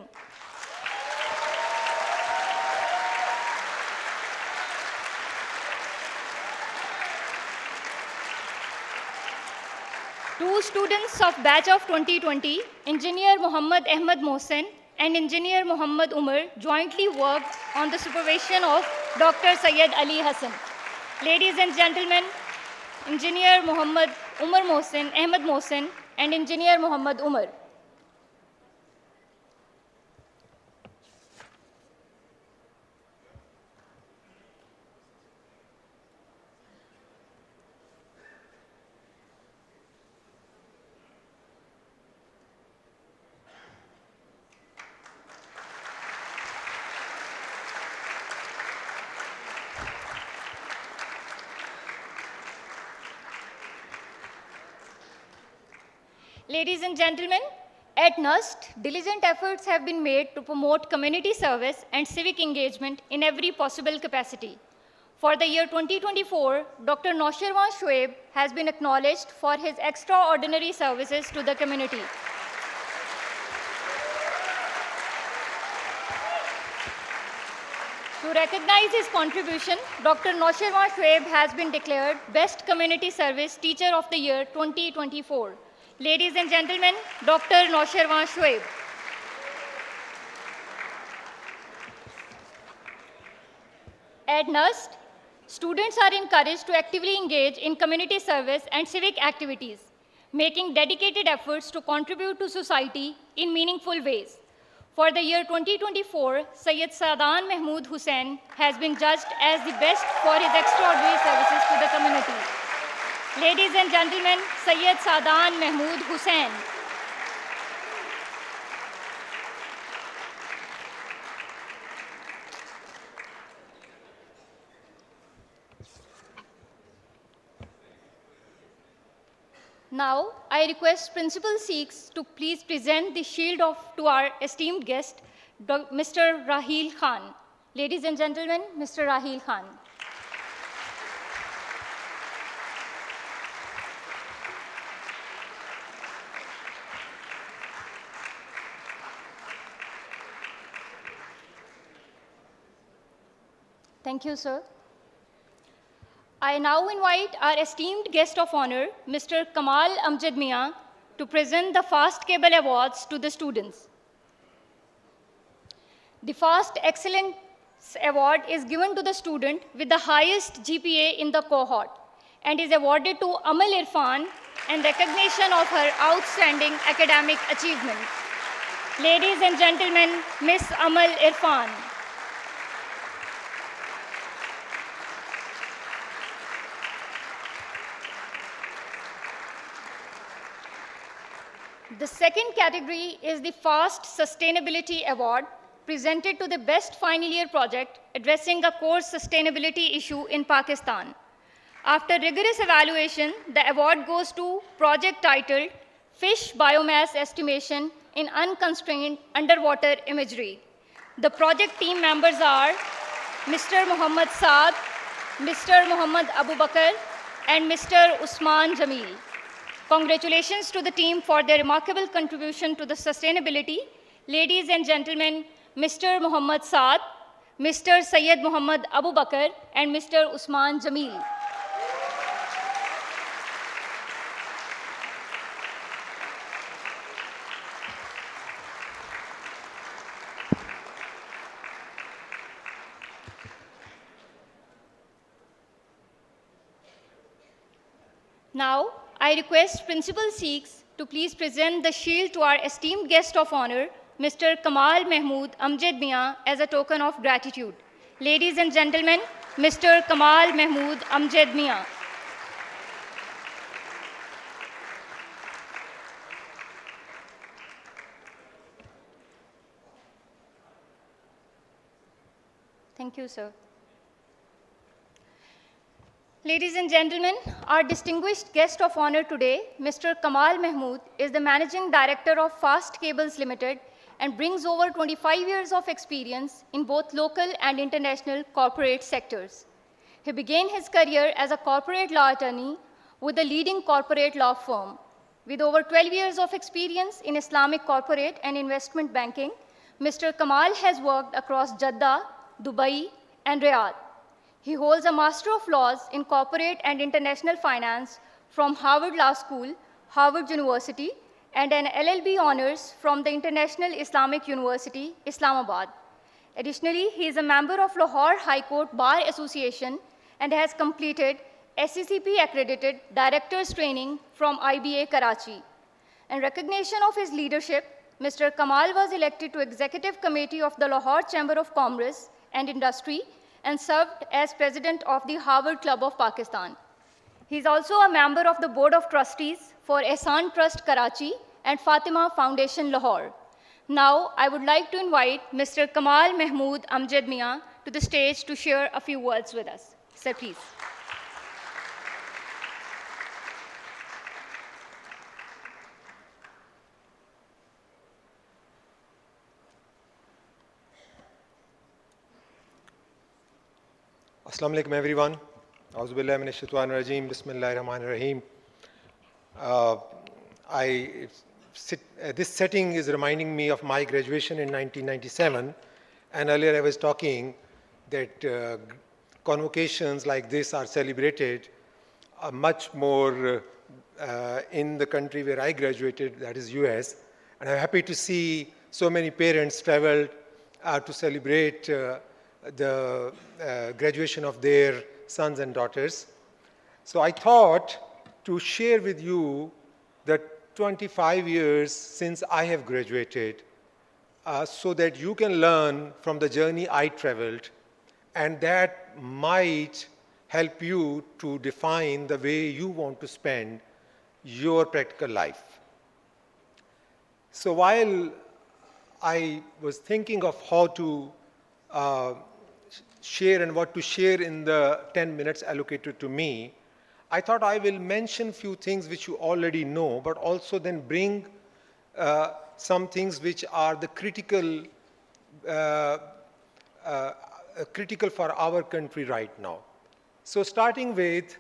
S3: Two students of batch of 2020, Engineer Muhammad Ahmed Mohsen and Engineer Muhammad Umar, jointly worked on the supervision of Dr. Syed Ali Hassan. Ladies and gentlemen, Engineer Muhammad Umar Mohsen, Ahmed Mohsen and Engineer Muhammad Umar. Ladies and gentlemen, at NUST, diligent efforts have been made to promote community service and civic engagement in every possible capacity. For the year 2024, Dr. Naushirwan Shoaib has been acknowledged for his extraordinary services to the community. To recognize his contribution, Dr. Naushirwan Shoaib has been declared Best Community Service Teacher of the Year 2024. Ladies and gentlemen, Dr. Naushirwan Shoaib. At NUST, students are encouraged to actively engage in community service and civic activities, making dedicated efforts to contribute to society in meaningful ways. For the year 2024, Syed Sadan Mahmood Hussain has been judged as the best for his extraordinary services to the community. Ladies and gentlemen, Syed Sadan Mahmood Hussain. Now, I request Principal Sikhs to please present the shield to our esteemed guest, Mr. Raheel Khan. Ladies and gentlemen, Mr. Raheel Khan. Thank you, sir. I now invite our esteemed guest of honor, Mr. Kamal Amjad Mian, to present the Fast Cable Awards to the students. The Fast Excellence Award is given to the student with the highest GPA in the cohort and is awarded to Amal Irfan in recognition of her outstanding academic achievement. Ladies and gentlemen, Miss Amal Irfan. The second category is the FAST Sustainability Award, presented to the best final year project addressing a core sustainability issue in Pakistan. After rigorous evaluation, the award goes to project titled Fish Biomass Estimation in Unconstrained Underwater Imagery. The project team members are Mr. Muhammad Saad, Mr. Muhammad Abu Bakr, and Mr. Usman Jamil. Congratulations to the team for their remarkable contribution to the sustainability. Ladies and gentlemen, Mr. Muhammad Saad, Mr. Syed Muhammad Abu Bakr, and Mr. Usman Jamil. Now, I request Principal Sikhs to please present the shield to our esteemed guest of honor, Mr. Kamal Mahmood Amjad Mian, as a token of gratitude. Ladies and gentlemen, Mr. Kamal Mahmood Amjad Mian. Thank you, sir. Ladies and gentlemen, our distinguished guest of honor today, Mr. Kamal Mahmood, is the Managing Director of Fast Cables Limited and brings over 25 years of experience in both local and international corporate sectors. He began his career as a corporate law attorney with a leading corporate law firm. With over 12 years of experience in Islamic corporate and investment banking, Mr. Kamal has worked across Jeddah, Dubai, and Riyadh. He holds a Master of Laws in Corporate and International Finance from Harvard Law School, Harvard University, and an LLB honors from the International Islamic University, Islamabad. Additionally, he is a member of Lahore High Court Bar Association and has completed SCCP accredited director's training from IBA Karachi. In recognition of his leadership, Mr. Kamal was elected to Executive Committee of the Lahore Chamber of Commerce and Industry and served as president of the Harvard Club of Pakistan. He is also a member of the Board of Trustees for Ehsan Trust Karachi and Fatima Foundation Lahore. Now, I would like to invite Mr. Kamal Mahmood Amjad Mian to the stage to share a few words with us. Sir, please.
S7: Assalamu alaikum everyone. Auzubillahi minash shaitanir rajeem. Bismillahir rahmanir rahim. This setting is reminding me of my graduation in 1997, and earlier I was talking that convocations like this are celebrated much more in the country where I graduated, that is US, and I'm happy to see so many parents traveled to celebrate the graduation of their sons and daughters. So I thought to share with you the 25 years since I have graduated so that you can learn from the journey I traveled, and that might help you to define the way you want to spend your practical life. So while I was thinking of how to share and what to share in the 10 minutes allocated to me, I thought I will mention few things which you already know, but also then bring some things which are the uh, critical for our country right now. So starting with,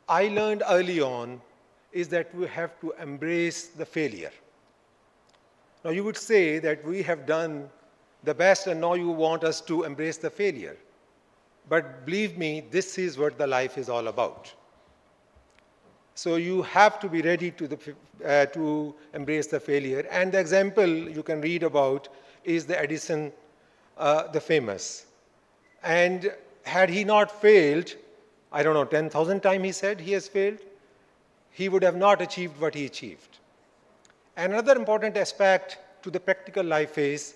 S7: I learned early on is that we have to embrace the failure. Now you would say that we have done the best and now you want us to embrace the failure. But believe me, this is what the life is all about. So you have to be ready to embrace the failure. And the example you can read about is the Edison, the famous. And had he not failed, I don't know, 10,000 times he said he has failed, he would have not achieved what he achieved. And another important aspect to the practical life is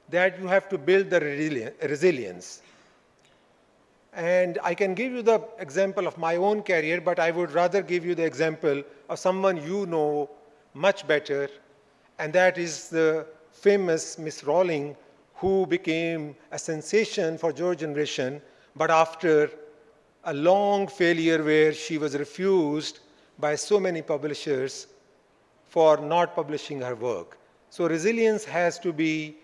S7: that you have to build the resilience. And I can give you the example of my own career, but I would rather give you the example of someone you know much better, and that is the famous Miss Rowling, who became a sensation for your generation, but after a long failure where she was refused by so many publishers for not publishing her work. So resilience has to be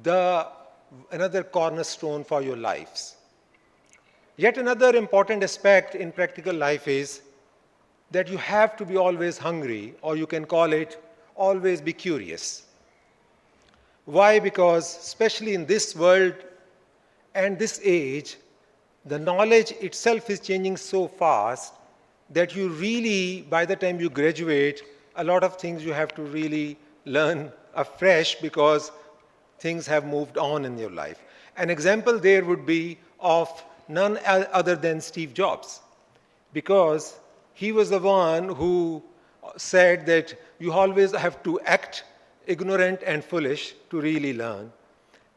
S7: another cornerstone for your lives. Yet another important aspect in practical life is that you have to be always hungry, or you can call it always be curious. Why? Because especially in this world and this age, the knowledge itself is changing so fast that you really, by the time you graduate, a lot of things you have to really learn afresh because things have moved on in your life. An example there would be of none other than Steve Jobs, because he was the one who said that you always have to act ignorant and foolish to really learn.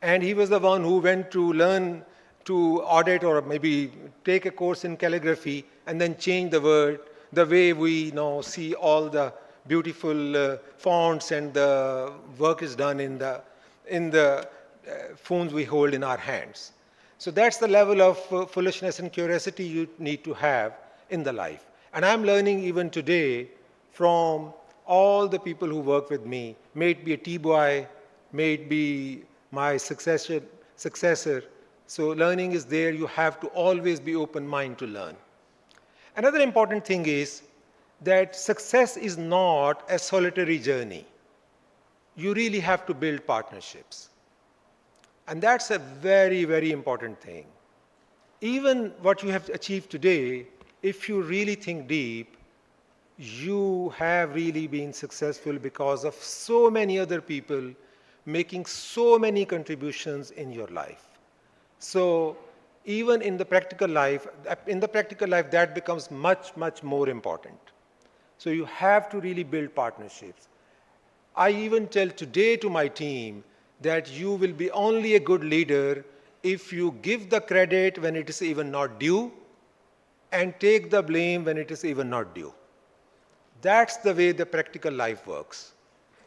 S7: And he was the one who went to learn to audit or maybe take a course in calligraphy and then change the word, the way we now see all the beautiful fonts and the work is done in the phones we hold in our hands. So that's the level of foolishness and curiosity you need to have in the life. And I'm learning even today from all the people who work with me, may it be a T-boy, may it be my successor. So learning is there. You have to always be open-minded to learn. Another important thing is that success is not a solitary journey. You really have to build partnerships. And that's a very, very important thing. Even what you have achieved today, if you really think deep, you have really been successful because of so many other people making so many contributions in your life. So even in the practical life, that becomes much, much more important. So you have to really build partnerships. I even tell today to my team that you will be only a good leader if you give the credit when it is even not due and take the blame when it is even not due. That's the way the practical life works.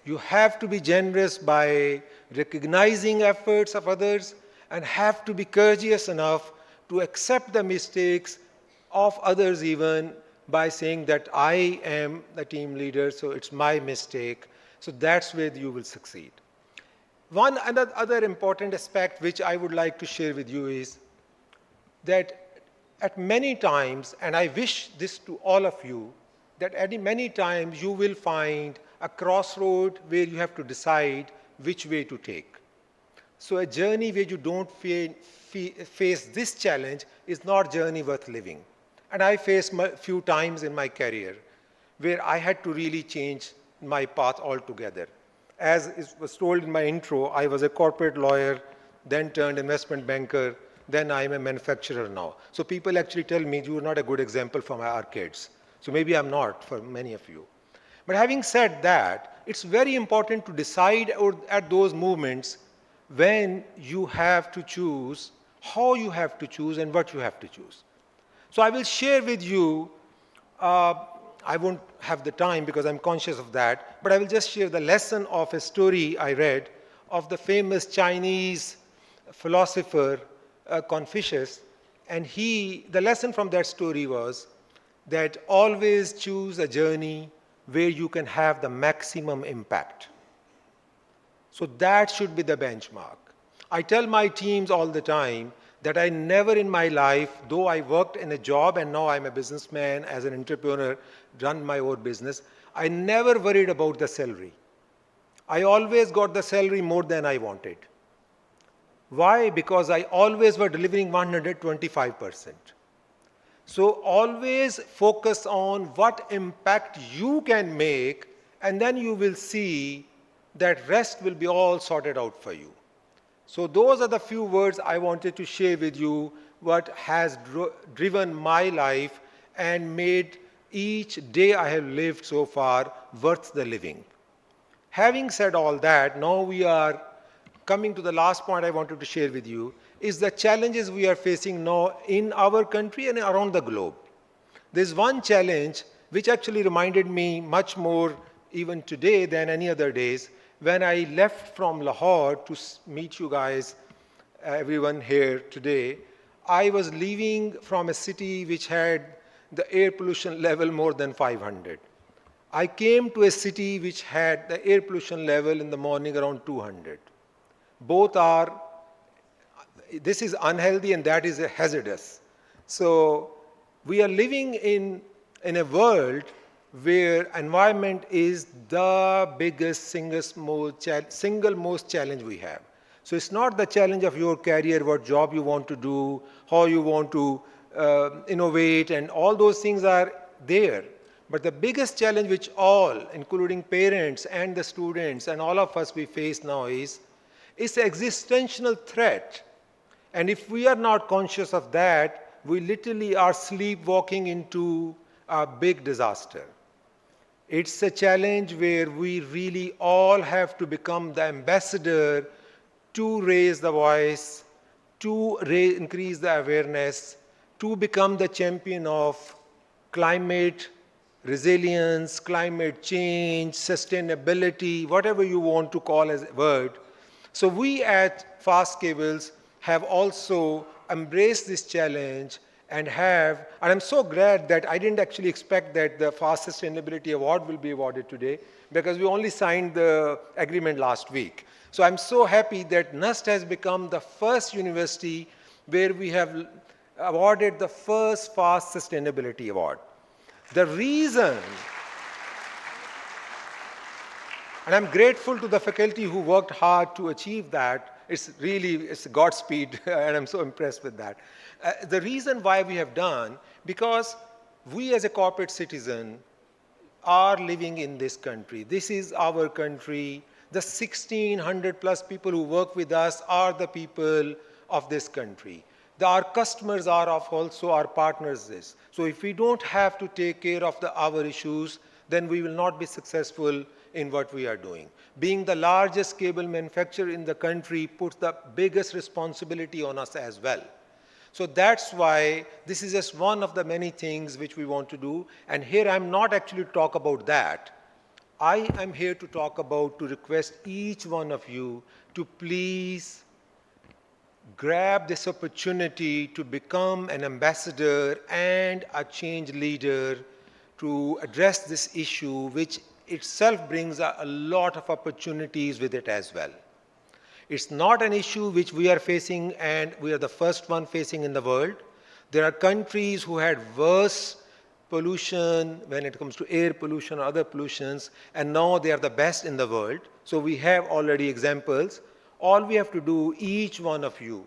S7: You have to be generous by recognizing efforts of others and have to be courteous enough to accept the mistakes of others even by saying that I am the team leader, so it's my mistake. So that's where you will succeed. One other important aspect which I would like to share with you is that at many times, and I wish this to all of you, that at many times you will find a crossroad where you have to decide which way to take. So a journey where you don't face this challenge is not a journey worth living. And I faced a few times in my career where I had to really change my path altogether. As it was told in my intro, I was a corporate lawyer, then turned investment banker, then I'm a manufacturer now. So people actually tell me, you're not a good example for our kids. So maybe I'm not for many of you. But having said that, it's very important to decide at those moments when you have to choose, how you have to choose, and what you have to choose. So I will share with you, I won't have the time because I'm conscious of that, but I will just share the lesson of a story I read of the famous Chinese philosopher Confucius, And the lesson from that story was that always choose a journey where you can have the maximum impact. So that should be the benchmark. I tell my teams all the time that I never in my life, though I worked in a job and now I'm a businessman, as an entrepreneur, run my own business, I never worried about the salary. I always got the salary more than I wanted. Why? Because I always were delivering 125%. So always focus on what impact you can make, and then you will see that rest will be all sorted out for you. So those are the few words I wanted to share with you, what has driven my life and made each day I have lived so far worth the living. Having said all that, now we are coming to the last point I wanted to share with you, is the challenges we are facing now in our country and around the globe. There's one challenge which actually reminded me much more even today than any other days. When I left from Lahore to meet you guys, everyone here today, I was leaving from a city which had the air pollution level more than 500. I came to a city which had the air pollution level in the morning around 200. Both are, this is unhealthy and that is hazardous. So we are living in a world where environment is the biggest single most challenge we have. So it's not the challenge of your career, what job you want to do, how you want to innovate, and all those things are there. But the biggest challenge which all, including parents and the students and all of us we face now is the existential threat. And if we are not conscious of that, we literally are sleepwalking into a big disaster. It's a challenge where we really all have to become the ambassador to raise the voice, to increase the awareness, to become the champion of climate resilience, climate change, sustainability, whatever you want to call as a word. So we at Fast Cables have also embraced this challenge and I'm so glad that I didn't actually expect that the Fast Sustainability Award will be awarded today, because we only signed the agreement last week. So I'm so happy that NUST has become the first university where we have awarded the first Fast Sustainability Award. The reason, and I'm grateful to the faculty who worked hard to achieve that. It's Godspeed, and I'm so impressed with that. The reason why we have done, because we as a corporate citizen are living in this country. This is our country. The 1,600 plus people who work with us are the people of this country. Our customers are also our partners. So if we don't have to take care of our issues, then we will not be successful in what we are doing. Being the largest cable manufacturer in the country puts the biggest responsibility on us as well. So that's why this is just one of the many things which we want to do. And here I'm not actually to talk about that. I am here to request each one of you to please grab this opportunity to become an ambassador and a change leader to address this issue, which itself brings a lot of opportunities with it as well. It's not an issue which we are facing, and we are the first one facing in the world. There are countries who had worse pollution when it comes to air pollution or other pollutions, and now they are the best in the world. So we have already examples. All we have to do, each one of you,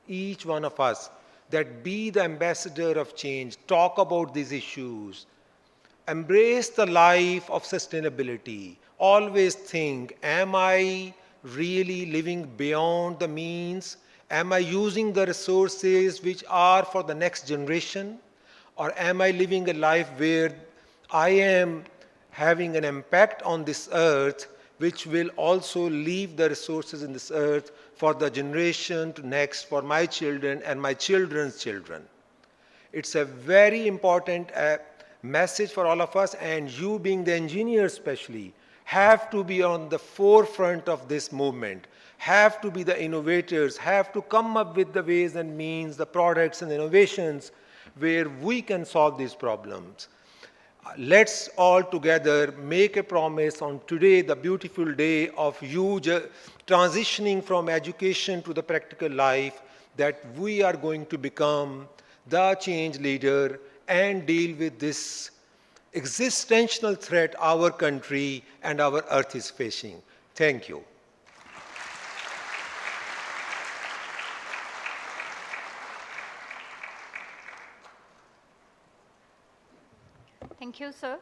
S7: each one of us, that be the ambassador of change, talk about these issues, embrace the life of sustainability. Always think, am I really living beyond the means? Am I using the resources which are for the next generation? Or am I living a life where I am having an impact on this earth, which will also leave the resources in this earth for the generation to next, for my children and my children's children? It's a very important message for all of us, and you being the engineers especially, have to be on the forefront of this movement, have to be the innovators, have to come up with the ways and means, the products and innovations where we can solve these problems. Let's all together make a promise on today, the beautiful day of huge transitioning from education to the practical life, that we are going to become the change leader and deal with this existential threat our country and our earth is facing. Thank you.
S3: Thank you, sir.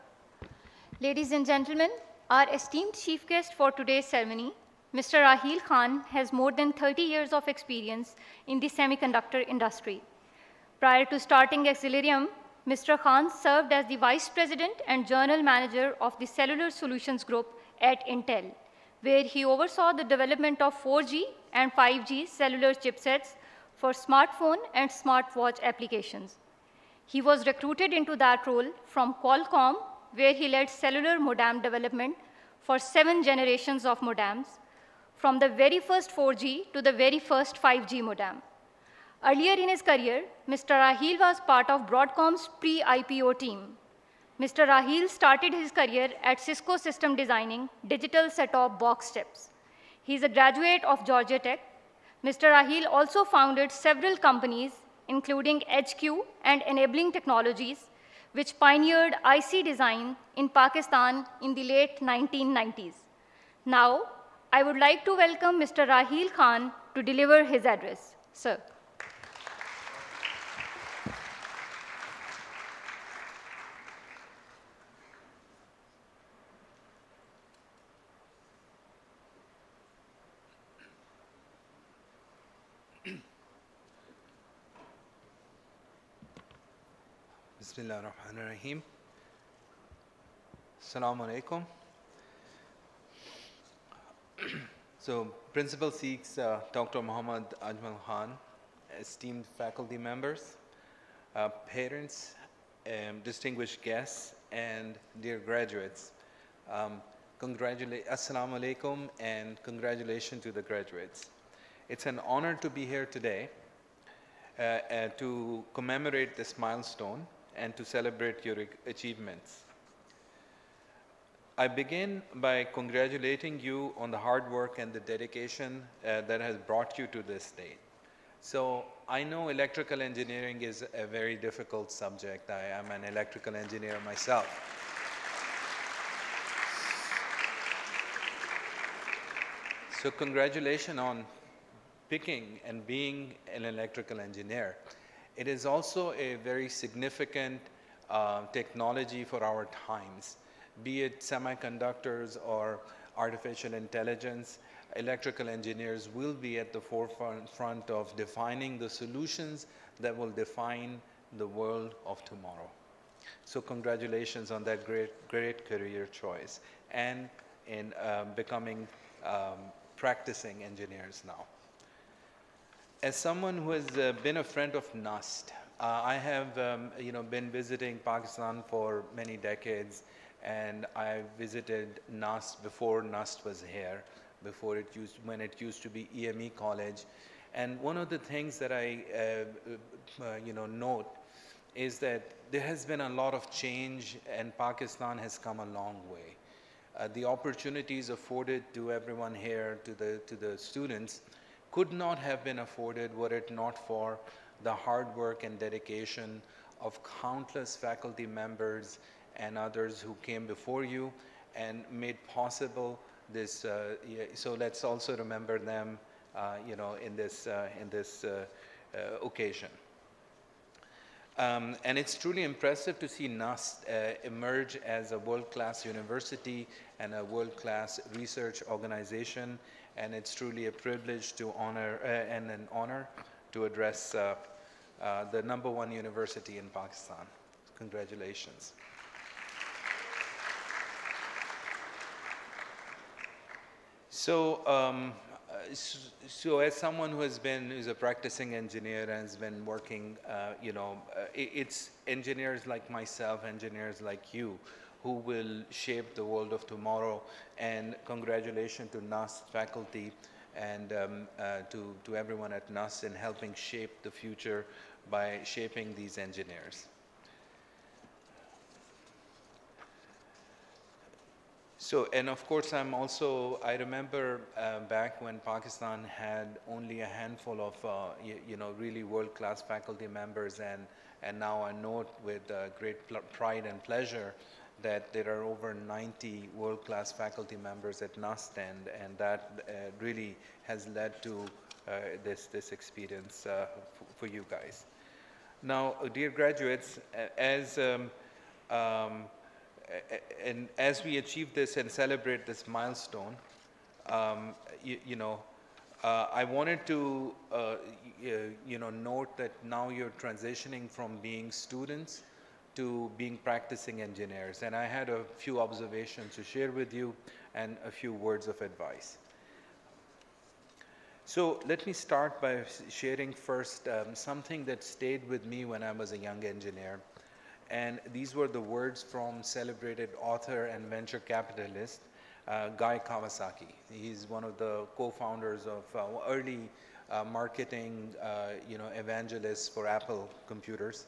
S3: Ladies and gentlemen, our esteemed chief guest for today's ceremony, Mr. Raheel Khan, has more than 30 years of experience in the semiconductor industry. Prior to starting Excelerium, Mr. Khan served as the Vice President and General Manager of the Cellular Solutions Group at Intel, where he oversaw the development of 4G and 5G cellular chipsets for smartphone and smartwatch applications. He was recruited into that role from Qualcomm, where he led cellular modem development for 7 generations of modems, from the very first 4G to the very first 5G modem. Earlier in his career, Mr. Raheel was part of Broadcom's pre-IPO team. Mr. Raheel started his career at Cisco System Designing digital set-top box chips. He is a graduate of Georgia Tech. Mr. Raheel also founded several companies, including HQ and Enabling Technologies, which pioneered IC design in Pakistan in the late 1990s. Now, I would like to welcome Mr. Raheel Khan to deliver his address. Sir.
S8: Bismillah ar-Rahman ar-Rahim. Assalamu alaikum. So, Principal seeks Dr. Muhammad Ajmal Khan, esteemed faculty members, parents, distinguished guests, and dear graduates. Assalamu alaikum and congratulations to the graduates. It's an honor to be here today to commemorate this milestone and to celebrate your achievements. I begin by congratulating you on the hard work and the dedication that has brought you to this day. So I know electrical engineering is a very difficult subject. I am an electrical engineer myself. So congratulations on picking and being an electrical engineer. It is also a very significant technology for our times. Be it semiconductors or artificial intelligence, electrical engineers will be at the forefront of defining the solutions that will define the world of tomorrow. So congratulations on that great career choice and in becoming practicing engineers now. As someone who has been a friend of NUST, I have been visiting Pakistan for many decades, and I visited NUST before NUST was here, when it used to be EME College. And one of the things that I note is that there has been a lot of change, and Pakistan has come a long way. The opportunities afforded to everyone here, to the students, could not have been afforded were it not for the hard work and dedication of countless faculty members and others who came before you and made possible this. So let's also remember them, in this occasion. And it's truly impressive to see NUST emerge as a world-class university and a world-class research organization. And it's truly a privilege to honor and an honor to address the #1 university in Pakistan. Congratulations. So as someone who's a practicing engineer and has been working, it's engineers like myself, engineers like you, who will shape the world of tomorrow. And congratulations to NUS faculty and to everyone at NUS in helping shape the future by shaping these engineers. So, and of course, I remember back when Pakistan had only a handful of, really world-class faculty members, and now I note with great pride and pleasure that there are over 90 world-class faculty members at NUST, and that really has led to this experience for you guys. Now, dear graduates, and as we achieve this and celebrate this milestone, I wanted to, note that now you're transitioning from being students to being practicing engineers. And I had a few observations to share with you and a few words of advice. So let me start by sharing first something that stayed with me when I was a young engineer. And these were the words from celebrated author and venture capitalist, Guy Kawasaki. He's one of the co-founders of early marketing, evangelists for Apple computers.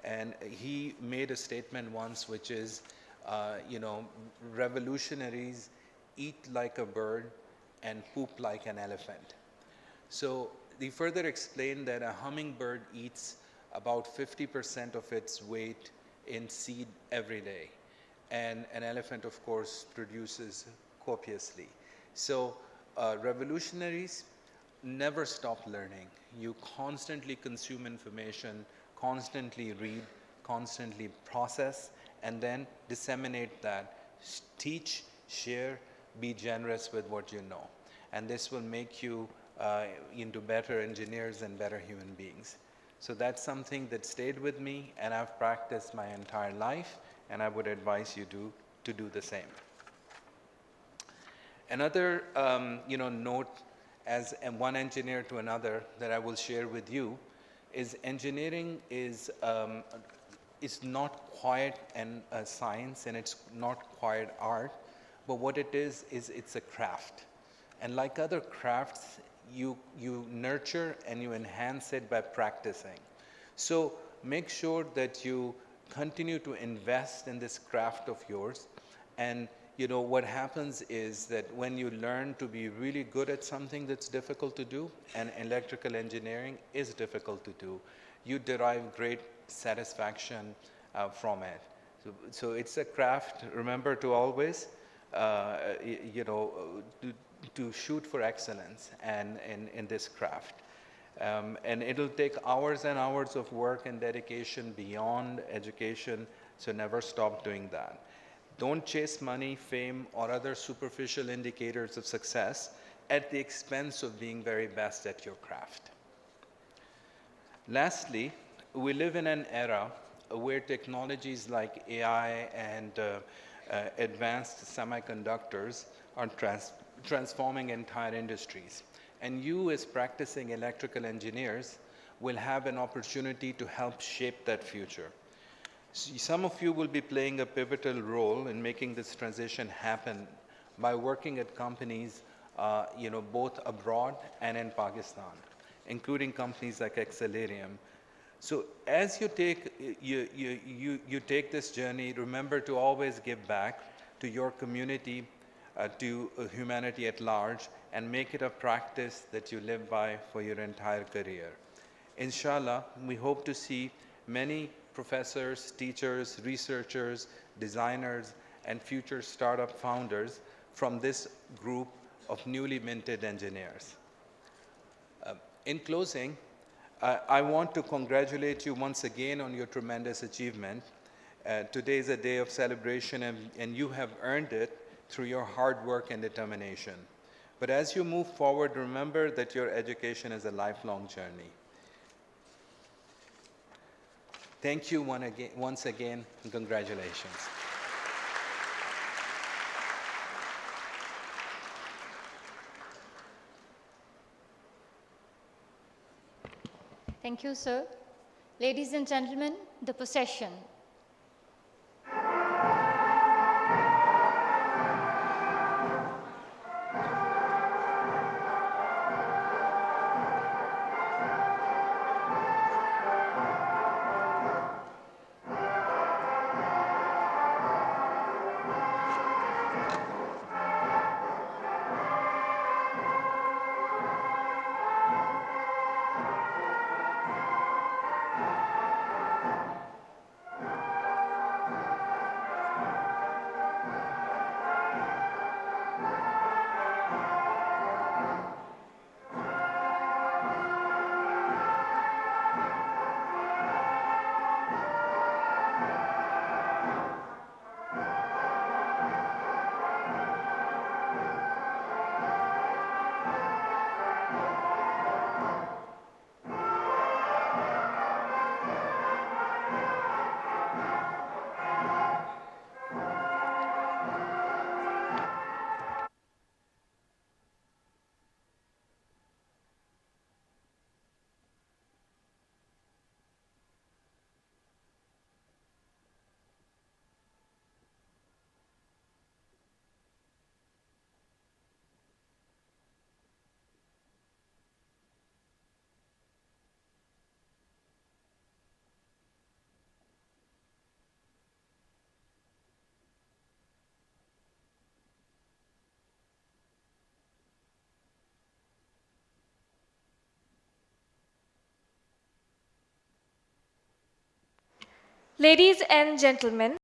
S8: And he made a statement once, which is, revolutionaries eat like a bird and poop like an elephant. So he further explained that a hummingbird eats about 50% of its weight in seed every day. And an elephant, of course, produces copiously. So revolutionaries never stop learning. You constantly consume information, constantly read, constantly process, and then disseminate that. Teach, share, be generous with what you know. And this will make you into better engineers and better human beings. So that's something that stayed with me, and I've practiced my entire life, and I would advise you to do the same. Another note as one engineer to another that I will share with you is engineering is not quite a science, and it's not quite art, but what it is it's a craft. And like other crafts, you nurture and you enhance it by practicing. So make sure that you continue to invest in this craft of yours. And what happens is that when you learn to be really good at something that's difficult to do, and electrical engineering is difficult to do, you derive great satisfaction from it. So it's a craft. Remember to always to shoot for excellence and in this craft. And it'll take hours and hours of work and dedication beyond education, so never stop doing that. Don't chase money, fame, or other superficial indicators of success at the expense of being very best at your craft. Lastly, we live in an era where technologies like AI and advanced semiconductors are transforming entire industries. And you, as practicing electrical engineers, will have an opportunity to help shape that future. Some of you will be playing a pivotal role in making this transition happen by working at companies, both abroad and in Pakistan, including companies like Accelerium. So as you take this journey, remember to always give back to your community, to humanity at large, and make it a practice that you live by for your entire career. Inshallah, we hope to see many professors, teachers, researchers, designers, and future startup founders from this group of newly minted engineers. In closing, I want to congratulate you once again on your tremendous achievement. Today is a day of celebration, and you have earned it through your hard work and determination. But as you move forward, remember that your education is a lifelong journey. Thank you once again, and congratulations.
S3: Thank you, sir. Ladies and gentlemen, the procession.
S1: Ladies and gentlemen,